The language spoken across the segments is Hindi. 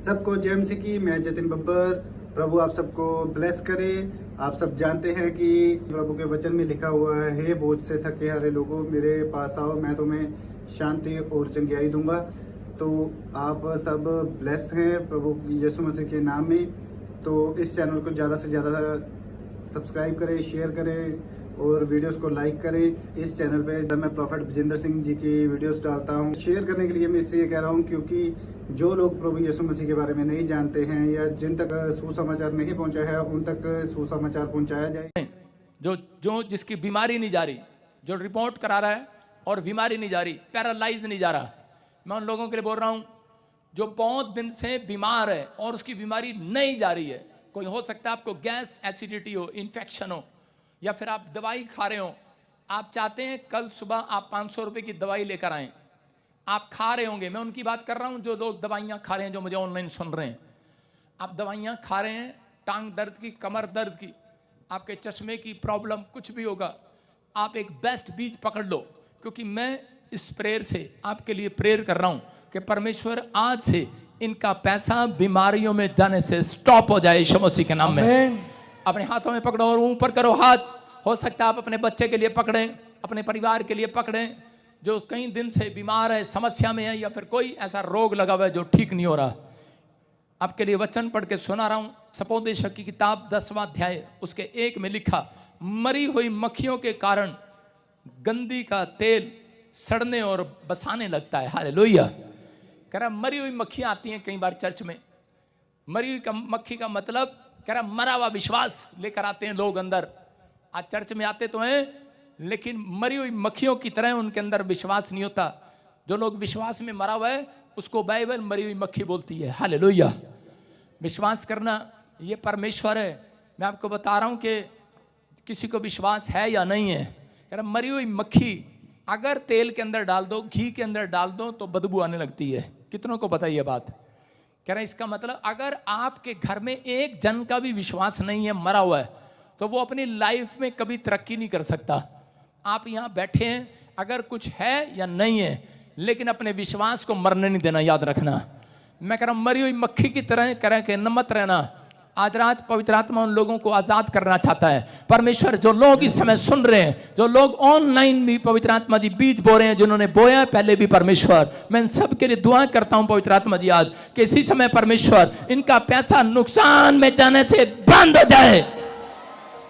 सबको जय मसीह की। मैं जतिन बब्बर। प्रभु आप सबको ब्लेस करे। आप सब जानते हैं कि प्रभु के वचन में लिखा हुआ है, हे बोझ से थके हारे लोगों मेरे पास आओ, मैं तुम्हें शांति और चंगियाई दूंगा। तो आप सब ब्लेस हैं प्रभु यीशु मसीह के नाम में। तो इस चैनल को ज़्यादा से ज़्यादा सब्सक्राइब करें, शेयर करें और वीडियोस को लाइक करें। इस चैनल पे मैं प्रॉफेट विजेंद्र सिंह जी की वीडियोस डालता हूँ। शेयर करने के लिए मैं इसलिए कह रहा हूँ क्योंकि जो लोग प्रभु यीशु मसीह के बारे में नहीं जानते हैं या जिन तक सुसमाचार नहीं पहुँचा है, उन तक सुसमाचार पहुँचाया जाए। जो जिसकी बीमारी नहीं जा रही, जो रिपोर्ट करा रहा है और बीमारी नहीं जा रही, पैरालाइज नहीं जा रहा, मैं उन लोगों के लिए बोल रहा हूँ जो बहुत दिन से बीमार है और उसकी बीमारी नहीं जा रही है। कोई हो सकता है आपको गैस एसिडिटी हो, इन्फेक्शन हो, या फिर आप दवाई खा रहे हो। आप चाहते हैं कल सुबह आप 500 रुपये की दवाई लेकर आएँ, आप खा रहे होंगे। मैं उनकी बात कर रहा हूँ जो लोग दवाइयाँ खा रहे हैं, जो मुझे ऑनलाइन सुन रहे हैं। आप दवाइयाँ खा रहे हैं, टांग दर्द की, कमर दर्द की, आपके चश्मे की प्रॉब्लम, कुछ भी होगा, आप एक बेस्ट बीज पकड़ लो। क्योंकि मैं इस प्रेयर से आपके लिए प्रेयर कर रहा हूँ कि परमेश्वर आज से इनका पैसा बीमारियों में जाने से स्टॉप हो जाए यीशु मसीह के नाम में। अपने हाथों में पकड़ो और ऊपर करो हाथ। हो सकता है आप अपने बच्चे के लिए पकड़ें, अपने परिवार के लिए पकड़ें जो कई दिन से बीमार है, समस्या में है, या फिर कोई ऐसा रोग लगा हुआ है जो ठीक नहीं हो रहा। आपके लिए वचन पढ़ के सुना रहा हूँ। सपोदेशक की किताब 10वां अध्याय उसके 1 में लिखा, मरी हुई मक्खियों के कारण गंदी का तेल सड़ने और बसाने लगता है। हालेलुया। कह रहा मरी हुई मक्खियाँ आती हैं कई बार चर्च में। मरी हुई मक्खी का मतलब कह रहा मरा हुआ विश्वास लेकर आते हैं लोग अंदर। आज चर्च में आते तो हैं लेकिन मरी हुई मक्खियों की तरह उनके अंदर विश्वास नहीं होता। जो लोग विश्वास में मरा हुआ है उसको बाइबल मरी हुई मक्खी बोलती है। हालेलुया। विश्वास करना ये परमेश्वर है। मैं आपको बता रहा हूँ कि किसी को विश्वास है या नहीं है। कह रहा मरी हुई मक्खी अगर तेल के अंदर डाल दो, घी के अंदर डाल दो तो बदबू आने लगती है। कितनों को पता है ये बात? कह रहा है इसका मतलब अगर आपके घर में एक जन का भी विश्वास नहीं है, मरा हुआ है, तो वो अपनी लाइफ में कभी तरक्की नहीं कर सकता। आप यहाँ बैठे हैं, अगर कुछ है या नहीं है, लेकिन अपने विश्वास को मरने नहीं देना, याद रखना। मैं कह रहा हूँ मरी हुई मक्खी की तरह कह के न मत रहना। आज रात पवित्र आत्मा उन लोगों को आजाद करना चाहता है। परमेश्वर जो लोग इस समय सुन रहे हैं, जो लोग ऑनलाइन भी पवित्र आत्मा जी बीज बो रहे हैं, जिन्होंने बोया पहले भी, परमेश्वर मैं इन सब के लिए दुआ करता हूं पवित्र आत्मा जी आज कि इसी समय परमेश्वर इनका पैसा नुकसान में जाने से बंद हो जाए।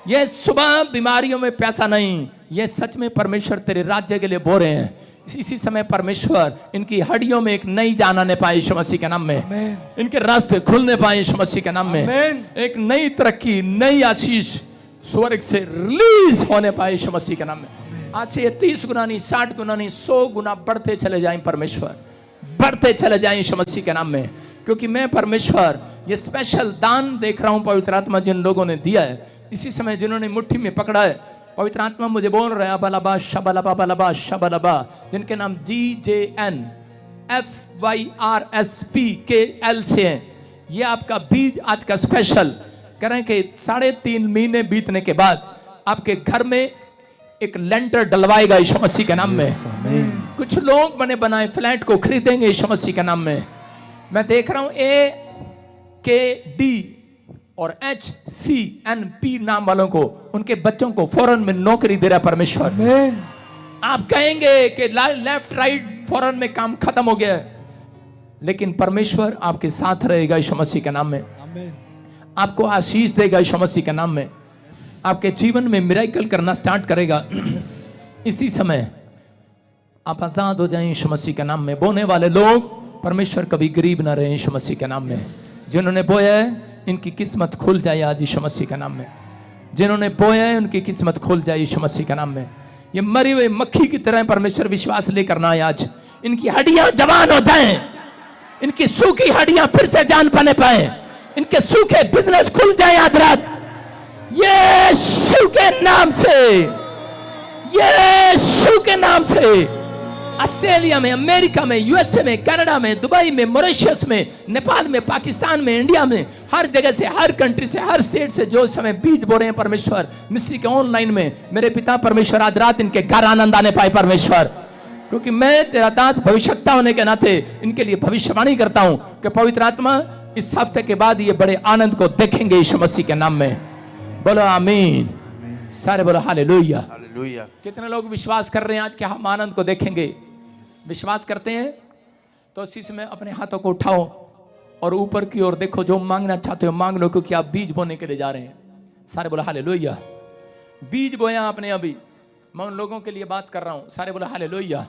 ये सुबह बीमारियों में पैसा नहीं, ये सच में परमेश्वर तेरे राज्य के लिए बो रहे हैं। इसी समय परमेश्वर इनकी हड्डियों में एक नई जान आने पाए यीशु मसीह के नाम में। इनके रास्ते खुलने पाए यीशु मसीह के नाम में। एक नई तरक्की, नई आशीष स्वर्ग से रिलीज होने पाए यीशु मसीह के नाम में। आज से ये 30 गुना नहीं, 60 गुना नहीं, 100 गुना बढ़ते चले जाएं परमेश्वर, बढ़ते चले जाएं यीशु मसीह के नाम में। क्योंकि मैं परमेश्वर ये स्पेशल दान देख रहा हूं पवित्र आत्मा जिन लोगों ने दिया है, इसी समय जिन्होंने मुट्ठी में पकड़ा है, पवित्र आत्मा मुझे बोल रहे हैं अबलबा शबलबा बलबा शबलबा, जिनके नाम GJN FYRSPKL से हैं। ये आपका बीज आज का स्पेशल करें कि 3.5 महीने बीतने के बाद आपके घर में एक लेंटर डलवाएगा यीशु मसीह के नाम में। कुछ लोग बने बनाए फ्लैट को खरीदेंगे यीशु मसीह के नाम में। मैं देख रहा हूं AKD और HCNP नाम वालों को, उनके बच्चों को फौरन में नौकरी दे रहा परमेश्वर। आप कहेंगे कि लेफ्ट राइट फौरन में काम खत्म हो गया, लेकिन परमेश्वर आपके साथ रहेगा यीशु मसीह के नाम में। आपको आशीष देगा यीशु मसीह के नाम में। आपके जीवन में मिरेकल करना स्टार्ट करेगा। इसी समय आप आजाद हो जाएं यीशु मसीह के नाम में। बोने वाले लोग परमेश्वर कभी गरीब ना रहे यीशु मसीह के नाम में। जिन्होंने बोया है इनकी किस्मत खुल जाए आज यीशु मसीह के नाम में। जिन्होंने बोया है उनकी किस्मत खुल जाए यीशु मसीह के नाम में। ये मरी हुई मक्खी की तरह परमेश्वर विश्वास लेकर ना आए आज। इनकी हड्डियां जवान हो जाएं, इनकी सूखी हड्डियां फिर से जान पाने पाए, इनके सूखे बिजनेस खुल जाए आज रात यीशु के नाम से, यीशु के नाम से। ऑस्ट्रेलिया में, अमेरिका में, USA में, कनाडा में, दुबई में, मॉरिशस में, नेपाल में, पाकिस्तान में, इंडिया में, हर जगह से, हर कंट्री से, हर स्टेट से जो समय बीज बो रहे हैं परमेश्वर मिस्ट्री के ऑनलाइन में, मेरे पिता परमेश्वर आज रात इनके घर आनंद आने पाए परमेश्वर। क्योंकि मैं तेरा दास भविष्यवक्ता होने के नाते इनके लिए भविष्यवाणी करता हूं कि पवित्र आत्मा इस हफ्ते के बाद ये बड़े आनंद को देखेंगे यीशु मसीह के नाम में। बोलो आमीन। सारे बोलो हालेलुया। हालेलुया। कितने लोग विश्वास कर रहे हैं आज कि हम आनंद को देखेंगे? विश्वास करते हैं तो इसी समय अपने हाथों को उठाओ और ऊपर की ओर देखो। जो मांगना चाहते हो मांग लो, क्योंकि आप बीज बोने के लिए जा रहे हैं। सारे बोलो हालेलुया। बीज बोया आपने अभी। मैं उन लोगों के लिए बात कर रहा हूं। सारे बोलो हालेलुया।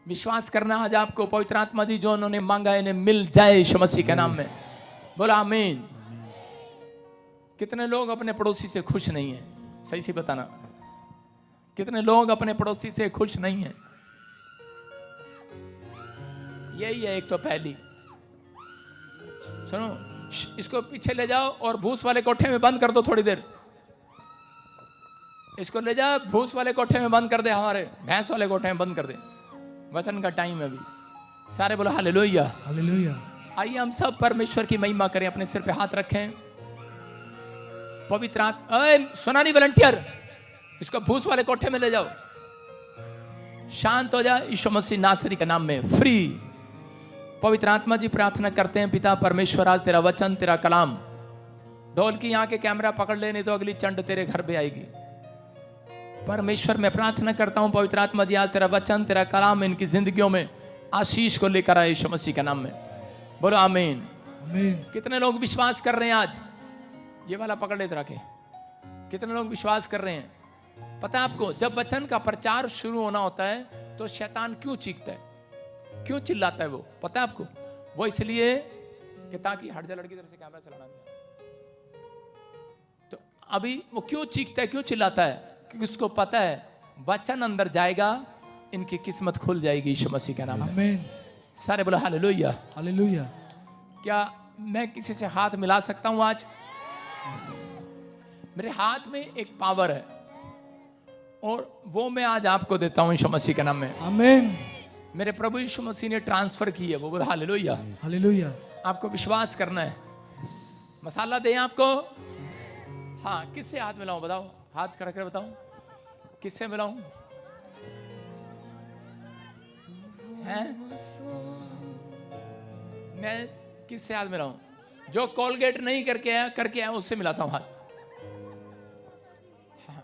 विश्वास करना आज आपको पवित्र आत्मा दी जो उन्होंने मांगा इन्हें मिल जाए यीशु मसीह के नाम में। बोलो आमीन। कितने लोग अपने पड़ोसी से खुश नहीं हैं? सही से बताना, कितने लोग अपने पड़ोसी से खुश नहीं हैं? यही है एक तो पहली। सुनो, इसको पीछे ले जाओ और भूस वाले कोठे में बंद कर दो थोड़ी देर। इसको ले जाओ भूस वाले कोठे में बंद कर दे, हमारे भैंस वाले कोठे में बंद कर दे। वचन का टाइम है अभी। सारे बोलो हालेलुया। हालेलुया। आइए हम सब परमेश्वर की महिमा करें। अपने सिर पे हाथ रखें। पवित्र सुना नहीं वॉलंटियर, इसको भूस वाले कोठे में ले जाओ। शांत हो जा यीशु मसीह नासरी के नाम में। फ्री। पवित्र आत्मा जी प्रार्थना करते हैं, पिता परमेश्वर आज तेरा वचन तेरा कलाम, ढोल की यहाँ के कैमरा पकड़ ले नहीं तो अगली चंड तेरे घर पे आएगी। परमेश्वर मैं प्रार्थना करता हूँ पवित्र आत्मा जी आज तेरा वचन तेरा कलाम इनकी जिंदगियों में आशीष को लेकर आए यीशु मसीह के नाम में। बोलो आमीन। आमीन। कितने लोग विश्वास कर रहे हैं आज? ये वाला पकड़ लेते रखे। कितने लोग विश्वास कर रहे हैं? पता है आपको जब वचन का प्रचार शुरू होना होता है तो शैतान क्यों चीखता है, क्यों चिल्लाता है? वो पता है आपको? वो इसलिए कि ताकि हट जा लड़की तरफ से कैमरा चलाना दिया। तो अभी वो क्यों चीखता है, क्यों चिल्लाता है? क्योंकि उसको पता है वचन अंदर जाएगा इनकी किस्मत खुल जाएगी यीशु मसीह के नाम में। आमीन। सारे बोलो हालेलुया। हालेलुया। क्या मैं किसी से हाथ मिला सकता हूं आज? मेरे हाथ में एक पावर है और वो मैं आज आपको देता हूं यीशु मसीह के नाम में। आमीन। मेरे प्रभु यीशु मसीह ने ट्रांसफर की है। वो बोला हालेलुया। हालेलुया। आपको विश्वास करना है। मसाला दें आपको? हाँ, किससे हाथ मिलाऊं बताओ? हाथ करके बताओ किससे मिलाऊं? हैं? मैं किससे हाथ मिलाऊं? जो कोलगेट नहीं करके आया उससे मिलाता हूं हाथ। हाँ।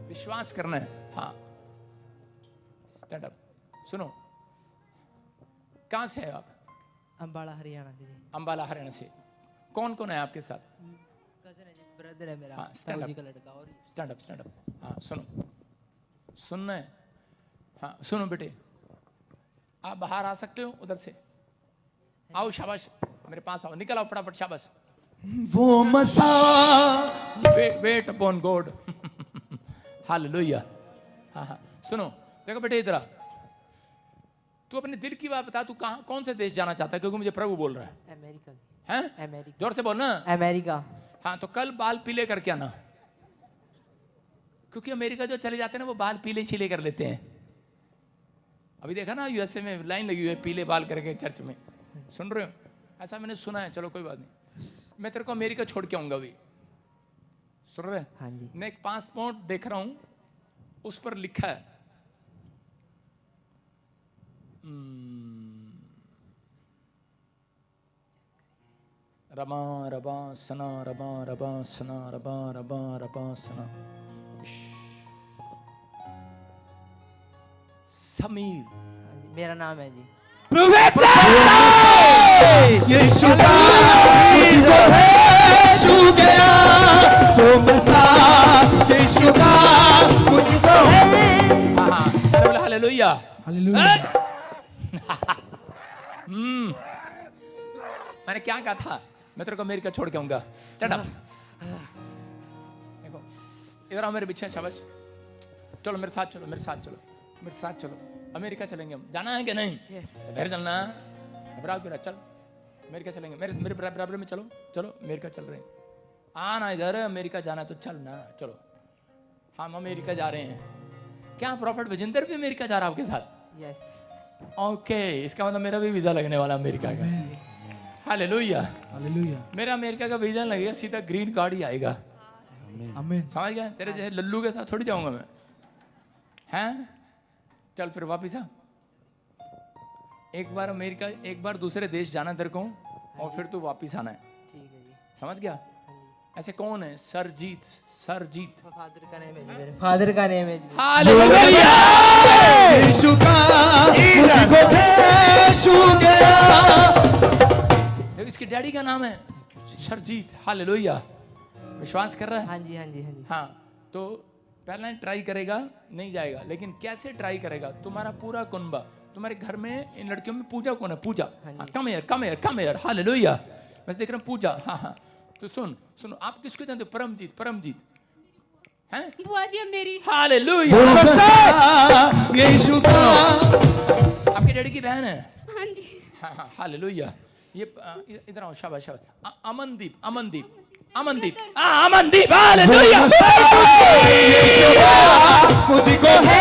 विश्वास करना है। हाँ, स्टैंड अप। सुनो, कहां से है आप? अंबाला हरियाणा दीदी। अंबाला हरियाणा से। कौन कौन है आपके साथ? कजन है जी, ब्रदर है मेरा। हाँ, स्टैंड ताऊ जी अप। का लड़का। और स्टैंड अप, स्टैंड अप। हाँ सुनो, सुनना है। हाँ सुनो बेटे, आप बाहर आ सकते हो उधर से। आओ, शाबाश, मेरे पास आओ, निकल आओ फटाफट, शाबाश। वो मसा वेट अपॉन गॉड। हालेलुया। हाँ हाँ, सुनो, देखो बेटे इधर आ। तू अपने दिल की बात बता, तू कहाँ कौन से देश जाना चाहता है? क्योंकि मुझे प्रभु बोल रहा है। अमेरिका। हैं? अमेरिका। जोर से बोल ना। अमेरिका। हाँ, तो कल बाल पीले करके आना, क्योंकि अमेरिका जो चले जाते हैं ना वो बाल पीले छीले कर लेते हैं। अभी देखा ना यूएसए में लाइन लगी हुई है पीले बाल करके चर्च में। सुन रहे हो? ऐसा मैंने सुना है। चलो कोई बात नहीं, मैं तेरे को अमेरिका छोड़ के आऊंगा अभी। सुन रहे? हाँ जी। मैं एक पासपोर्ट देख रहा हूं, उस पर लिखा है रबा रबा सना रबा रबा सना रबा रबा रबा सना। समीर हाँ जी, मेरा नाम है जी। यीशु का मुझको है छू गया तो मसा यीशु का मुझको है। हाँ हाँ, हालेलुया। हालेलुया। मैंने क्या कहा था? मैं तेरे को अमेरिका छोड़ के आऊंगा। Stand up. देखो इधर आओ मेरे पीछे, शाबाश। चलो मेरे साथ चलो, मेरे साथ चलो, मेरे साथ चलो। अमेरिका चलेंगे हम। जाना है कि नहीं? फिर चलना। घबराओ क्यों? चल अमेरिका चलेंगे। मेरे मेरे बराबर में चलो, चलो अमेरिका चल रहे हैं। आना इधर, अमेरिका जाना तो चलना। चलो हम अमेरिका जा रहे हैं। क्या प्रॉफिट विजेंदर भी अमेरिका जा रहा है आपके साथ? यस। ओके, इसका मतलब मेरा भी वीजा लगने वाला अमेरिका का। हालेलुया। हालेलुया। मेरा अमेरिका का वीजा लगेगा, सीधा ग्रीन कार्ड ही आएगा। आमीन। समझ गया? तेरे जैसे लल्लू के साथ थोड़ी जाऊंगा मैं। हैं? चल फिर वापिस आ। एक बार अमेरिका, एक बार दूसरे देश जाना तेरे को, और फिर तू वापिस आना है। ठीक है जी। समझ गया? ऐसे कौन है? सरजीत, सरजीत। फादर का नेम है जी, मेरे फादर का नेम है जी। हालेलुया। यीशु का मुझको है छू गया। देखो, इसके डैडी का नाम है सरजीत। हालेलुया। विश्वास कर रहा है? हाँ जी हाँ जी हाँ जी। हाँ, तो पहला ट्राई करेगा, नहीं जाएगा, लेकिन कैसे ट्राई करेगा? तुम्हारा पूरा कुनबा, तुम्हारे घर में इन लड़कियों में पूजा कौन है? पूजा। हाँ, come here, come here, come here. Hallelujah. मैं देख रहा हूँ पूजा। हाँ हाँ, तो सुनो, आप किसको जानते हो? परमजीत, परमजीत हैं? बुआ जी अब मेरी। हालेलुया। यीशु का आपके डैडी की बहन है? हाँ जी। हाँ हाँ, हालेलुया। ये इधर आओ, शाबाश शाबाश। अमनदीप, अमनदीप, अमनदीप, अमनदीप। हालेलुया। मुझको है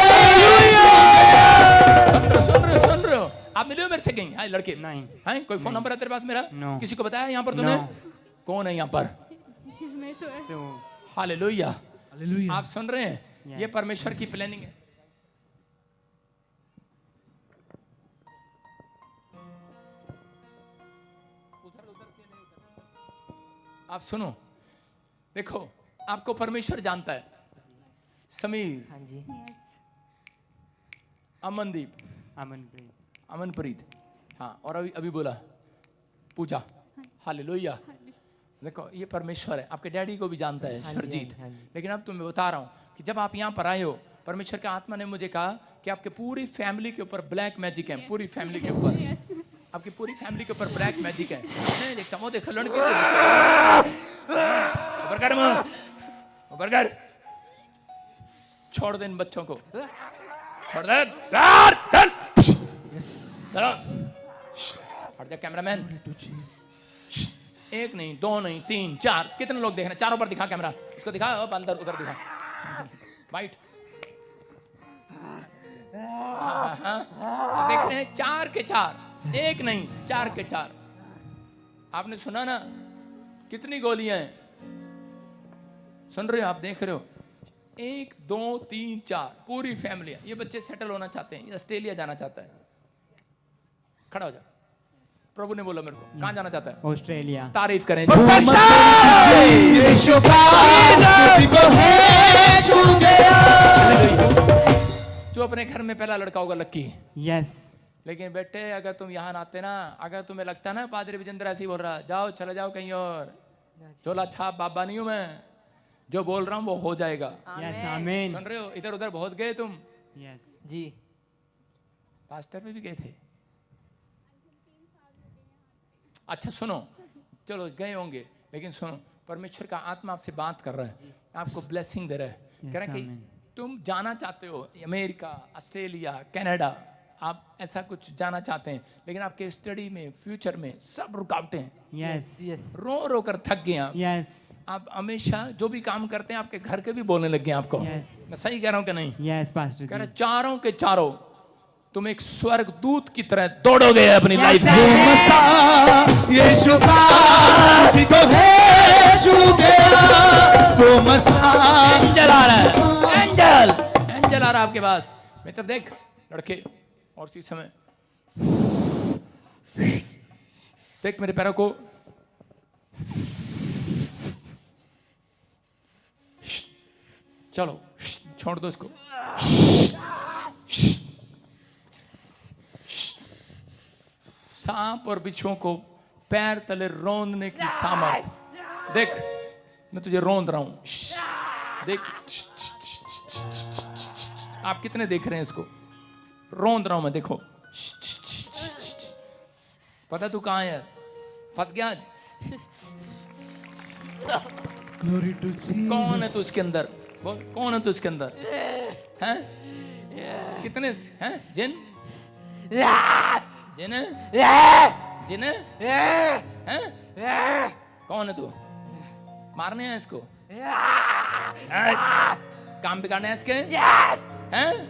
सुन रहे हो? आप मिले हो मेरे से कहीं? लड़के नहीं। हैं? कोई फोन नंबर है तेरे पास मेरा? No. किसी को बताया यहाँ पर तूने? कौन है यहाँ पर? मैं हालेलुया। हालेलुया। आप सुन रहे हैं? ये परमेश्वर की प्लानिंग है। आप सुनो, देखो, आपको परमेश्वर जानता है। समीर, हाँ जी। अमनदीप, अमनप्रीत। अमनप्रीत, हाँ, और अभी बोला पूजा। हालेलुया। देखो, ये परमेश्वर है। आपके डैडी को भी जानता है, हाँ जी, सरजीत। हाँ जी। लेकिन अब तुम्हें बता रहा हूँ कि जब आप यहाँ पर आए हो, परमेश्वर का आत्मा ने मुझे कहा कि आपके पूरी फैमिली के ऊपर ब्लैक मैजिक है। पूरी फैमिली के ऊपर, आपकी पूरी फैमिली के ऊपर ब्लैक मैजिक है। नहीं देखता, वो देखो लड़के को देखो। बरगर में, बरगर छोड़ दे इन बच्चों को, छोड़ दे। चल चलो, हट जा कैमरामैन। एक नहीं, दो नहीं, तीन, चार। कितने लोग देख रहे हैं? चारों पर दिखा कैमरा, उसको दिखा। अब अंदर, उधर दिखा। वाइट। हाँ, देख रहे हैं? चार के चार, एक नहीं, चार के चार। आपने सुना ना कितनी गोलियां हैं? सुन रहे हो? आप देख रहे हो? 1 2 3 4, पूरी फैमिली। ये बच्चे सेटल होना चाहते हैं, ये ऑस्ट्रेलिया जाना चाहता है। खड़ा हो जा। प्रभु ने बोला मेरे को, कहां जाना चाहता है? ऑस्ट्रेलिया। तारीफ करें। यीशु का मुझको है छू गया। जो अपने घर में पहला लड़का होगा लक्की। यस। लेकिन बेटे, अगर तुम यहाँ आते ना, अगर तुम्हें लगता ना पादरी विजेंद्र ऐसे ही बोल रहा, जाओ चले जाओ कहीं और, चोला छाप बाबा नहीं हूं मैं। जो बोल रहा हूं वो हो जाएगा। यस आमीन। सुन रहे हो? इधर उधर बहुत गए तुम। यस जी। पास्टर पे भी गए थे? अच्छा सुनो, चलो गए होंगे, लेकिन सुनो, परमेश्वर का आत्मा आपसे बात कर रहा है, आपको ब्लेसिंग दे रहा है। कह रहा है कि तुम जाना चाहते हो अमेरिका, ऑस्ट्रेलिया, कनाडा, आप ऐसा कुछ जाना चाहते हैं, लेकिन आपके स्टडी में, फ्यूचर में सब रुकावटें हैं। Yes yes. रो रो कर थक गए आप। यस आप हमेशा जो भी काम करते हैं आपके घर के भी बोलने लग गए आपको। Yes. मैं सही कह रहा हूं कि नहीं? यस पास्टर कह रहे जी। चारों के चारों तुम एक स्वर्ग दूत की तरह दौड़ोगे अपनी लाइफ में। यीशु का मुझको है छू गया। वो मसा एंजल आ रहा है, एंजल, एंजल आ रहा है आपके पास। मित्र देख, लड़के और इसी समय देख मेरे पैरों को, चलो छोड़ दो इसको। सांप और बिच्छुओं को पैर तले रोंदने की सामर्थ। देख, मैं तुझे रोंद रहा हूं। देख, आप कितने देख रहे हैं इसको? रोंद रहा हूं मैं, देखो। पता तू कहां है? फंस गया? Glory to Jesus. कौन है तू इसके अंदर? बोल, कौन है तू इसके अंदर? हैं? कितने हैं? जिन? जिन? जिन? हैं? कौन है तू? मारने है इसको? हैं? काम बिगाड़ने है इसके? हैं?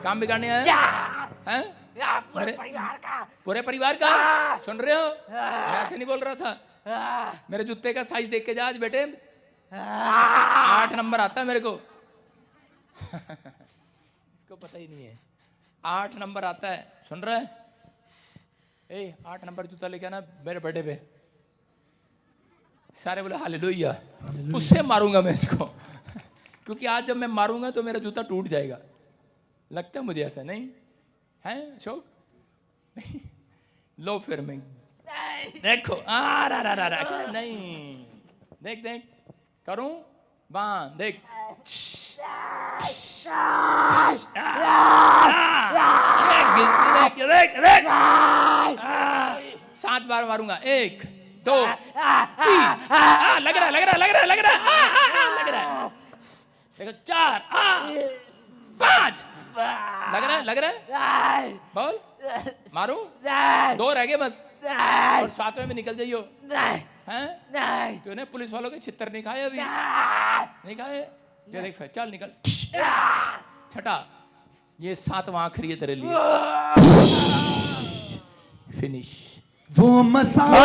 काम बिगाड़ने है? हैं? पूरे परिवार का? सुन रहे हो? मैं ऐसे नहीं बोल रहा था। मेरे जूते का साइज देख के जा आज बेटे, 8 नंबर आता है मेरे को। इसको पता ही नहीं है, 8 नंबर आता है। सुन रहा है? 8 नंबर जूता लेके आना मेरे बर्थडे पे। सारे बोले हालेलुया। उससे मारूंगा मैं इसको क्योंकि आज जब मैं मारूंगा तो मेरा जूता टूट जाएगा। लगता है मुझे ऐसा, नहीं है अशोक? लो फिर मैं देखो नहीं, देख देख करूं बांध देख। देख 7 बार मारूंगा। 1 2 3 लग रहा है देखो 4 5 लग रहा है बोल मारू 2 रह गए बस और 7वें में निकल जाइयो हैं? क्यों नहीं पुलिस वालों के छितर नहीं खाए अभी? नहीं खाए? ये देख फिर चल निकल। छठा ये 7वां आखिरी है तेरे लिए। फिनिश। वो मसाला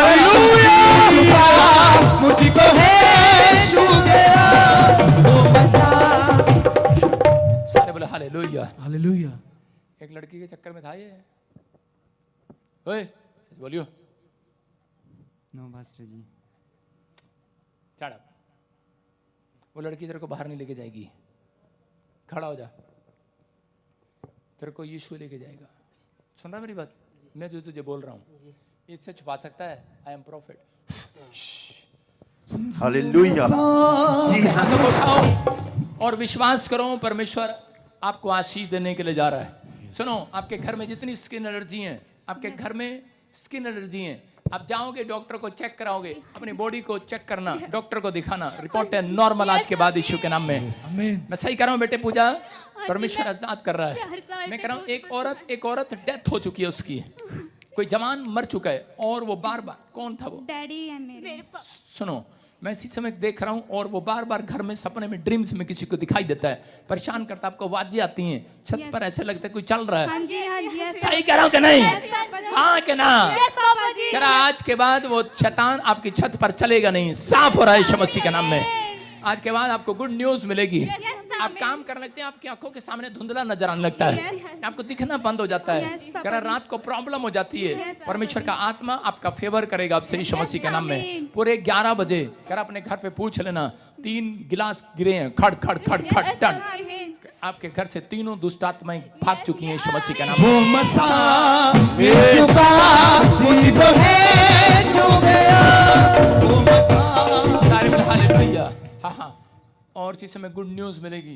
मुझको है छू गया, वो मसाला। सारे बोले हालेलुया। हालेलुया। एक लड़की के चक्कर में था ये। ओए बोलियो। नो मास्टर जी। चढ़। वो लड़की तेरे को बाहर नहीं लेके जाएगी। खड़ा हो जा, तेरे को यीशु लेके जाएगा। सुन रहा मेरी बात? मैं जो तुझे बोल रहा हूँ इससे छुपा सकता है? I am profit. हालेलुया। उठाओ और विश्वास करो, परमेश्वर आपको आशीष देने के लिए जा रहा है। सुनो, आपके घर में जितनी स्किन एलर्जी है, आपके घर में स्किन एलर्जी है, आप जाओगे डॉक्टर को चेक कराओगे, अपनी बॉडी को चेक करना, डॉक्टर को दिखाना, रिपोर्ट है नॉर्मल आज के बाद यीशु के नाम में। मैं सही कर रहा हूँ बेटे? पूजा परमेश्वर आजाद कर रहा है। मैं कह रहा हूँ एक औरत डेथ हो चुकी है उसकी, कोई जवान मर चुका है और वो बार बार, कौन था वो? डैडी है मेरे। सुनो, मैं इसी समय देख रहा हूँ और वो बार बार घर में सपने में ड्रीम्स में किसी को दिखाई देता है, परेशान करता है, आपको आवाजें आती हैं, छत पर ऐसे लगता है कोई चल रहा है। हाँ जी, हाँ जी, सही कह रहा हूँ कि नहीं? हाँ कि ना? जी। कह रहा आज के बाद वो शैतान आपकी छत पर चलेगा नहीं, साफ हो रहा है यीशु मसीह के नाम में। आज के बाद आपको गुड न्यूज मिलेगी। आप काम करने लगते हैं, आपकी आंखों के सामने धुंधला नजर आने लगता है, आपको दिखना बंद हो जाता है, कह रहा रात को प्रॉब्लम हो जाती है। परमेश्वर का आत्मा आपका फेवर करेगा आपसे यीशु मसीह के नाम में। पूरे 11 बजे कह रहा अपने घर पे पूछ लेना, 3 गिलास गिरे हैं, खड़ खड़ खड़ खड़ टन। आपके घर से तीनों दुष्ट आत्माएं भाग चुकी हैं यीशु मसीह के नाम वो में। मसाला मुझको है छू गया, वो मसाला। सारे में हालेलुया। हाँ हाँ, और इसी समय गुड न्यूज मिलेगी।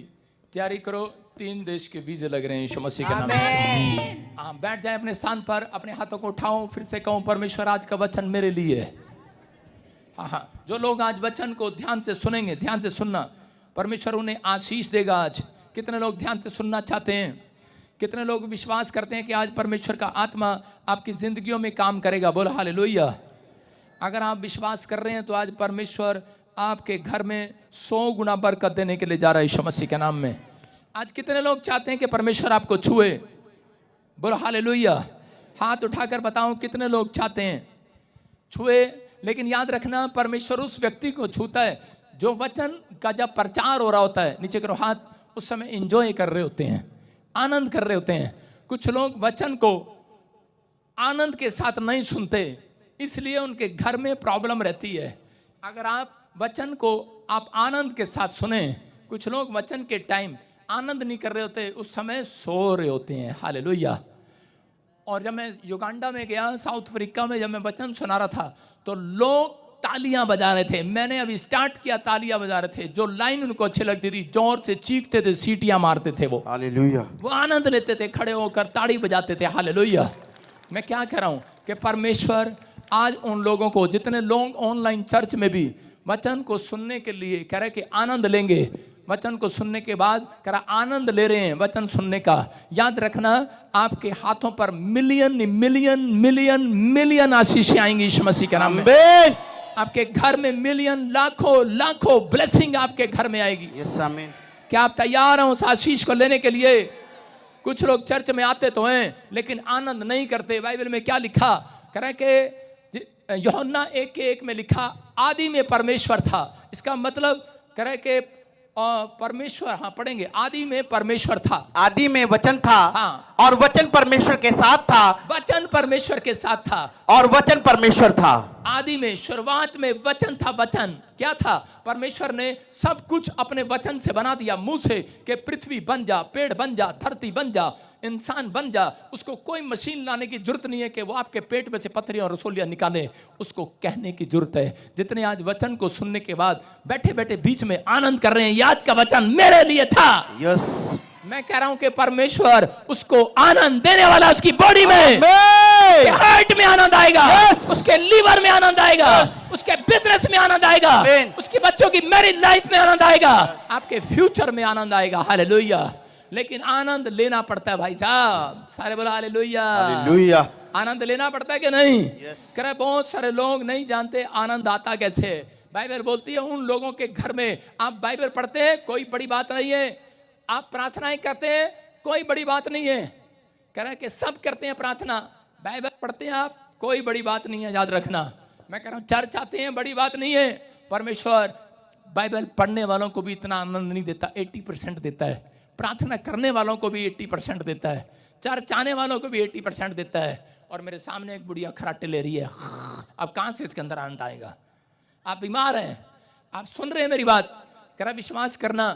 तैयारी करो, 3 देश के वीजे लग रहे हैं यीशु मसीह के नाम से। हाँ, बैठ जाए अपने स्थान पर, अपने हाथों को उठाओ, फिर से कहूँ परमेश्वर आज का वचन मेरे लिए है। हाँ हाँ, जो लोग आज वचन को ध्यान से सुनेंगे, ध्यान से सुनना, परमेश्वर उन्हें आशीष देगा। आज कितने लोग ध्यान से सुनना चाहते हैं? कितने लोग विश्वास करते हैं कि आज परमेश्वर का आत्मा आपकी जिंदगियों में काम करेगा? बोलो हालेलुया। अगर आप विश्वास कर रहे हैं तो आज परमेश्वर आपके घर में 100 गुना बरकत देने के लिए जा रहा है यीशु मसीह के नाम में। आज कितने लोग चाहते हैं कि परमेश्वर आपको छुए? बोलो हालेलुया। हाथ उठाकर बताओ कितने लोग चाहते हैं छुए। लेकिन याद रखना, परमेश्वर उस व्यक्ति को छूता है जो वचन का जब प्रचार हो रहा होता है, नीचे करो हाथ, उस समय एंजॉय कर रहे होते हैं, आनंद कर रहे होते हैं। कुछ लोग वचन को आनंद के साथ नहीं सुनते, इसलिए उनके घर में प्रॉब्लम रहती है। अगर आप वचन को आप आनंद के साथ सुने, कुछ लोग वचन के टाइम आनंद नहीं कर रहे होते, उस समय सो रहे होते हैं। हालेलुया। और जब मैं युगांडा में गया, साउथ अफ्रीका में, जब मैं वचन सुना रहा था तो लोग तालियां बजा रहे थे। मैंने अभी स्टार्ट किया, तालियां बजा रहे थे। जो लाइन उनको अच्छी लगती थी, जोर से चीखते थे, सीटियां मारते थे, वो हालेलुया। वो आनंद लेते थे, खड़े होकर ताड़ी बजाते थे। हालेलुया। मैं क्या कह रहा हूं कि परमेश्वर आज उन लोगों को, जितने लोग ऑनलाइन चर्च में भी वचन को सुनने के लिए कह रहे कि आनंद लेंगे, वचन को सुनने के बाद कह रहा आनंद ले रहे हैं वचन सुनने का, याद रखना आपके हाथों पर मिलियन मिलियन मिलियन मिलियन आशीषें आएंगी यीशु मसीह के नाम में। आपके घर में मिलियन, लाखों लाखों ब्लेसिंग आपके घर में आएगी। यस आमीन। क्या आप तैयार हैं उस आशीष को लेने के लिए? कुछ लोग चर्च में आते तो हैं लेकिन आनंद नहीं करते। बाइबल में क्या लिखा? कह रहे कि यूहन्ना 1:1 में लिखा, आदि में परमेश्वर था। इसका मतलब कह रहे कि और परमेश्वर, हाँ पढ़ेंगे, आदि में परमेश्वर था, आदि में वचन था, हाँ, और वचन परमेश्वर के साथ था, वचन परमेश्वर के साथ था, और वचन परमेश्वर था। आदि में, शुरुआत में वचन था। वचन क्या था? परमेश्वर ने सब कुछ अपने वचन से बना दिया, मुंह से, कि पृथ्वी बन जा, पेड़ बन जा, धरती बन जा, इंसान बन जा। उसको कोई मशीन लाने की जरूरत नहीं है कि वो आपके पेट में से पत्थरियां और रसोलियां निकाले, उसको कहने की जरूरत है। जितने आज वचन को सुनने के बाद बैठे बैठे बीच में आनंद कर रहे हैं, याद का वचन मेरे लिए था। यस, मैं कह रहा हूं कि परमेश्वर उसको आनंद देने वाला, उसकी बॉडी में, उसके हार्ट में आनंद आएगा, उसके लीवर में आनंद आएगा, उसके बिजनेस में आनंद आएगा, उसके बच्चों की मैरिड लाइफ में आनंद आएगा, आपके फ्यूचर में आनंद आएगा। हालेलुया। लेकिन आनंद लेना पड़ता है भाई साहब, सारे बोला हालेलुया। हालेलुया। आनंद लेना पड़ता है कि नहीं? कह रहे बहुत सारे लोग नहीं जानते आनंद आता कैसे। बाइबल बोलती है उन लोगों के घर में, आप बाइबल पढ़ते हैं कोई बड़ी बात नहीं है, आप प्रार्थनाएं करते हैं कोई बड़ी बात नहीं है। कह रहे कि सब करते हैं प्रार्थना, बाइबल पढ़ते हैं आप, कोई बड़ी बात नहीं है, याद रखना। मैं कह रहा हूं चर्च आते हैं, बड़ी बात नहीं है। परमेश्वर बाइबल पढ़ने वालों को भी इतना आनंद नहीं देता, 80% देता है। प्रार्थना करने वालों को भी 80% देता है, चर्च आने वालों को भी 80% देता है। और मेरे सामने एक बुढ़िया खराटे ले रही है, अब कहां से इसके अंदर आनंद आएगा? आप बीमार हैं, आप सुन रहे हैं मेरी बात, कह रहा विश्वास करना,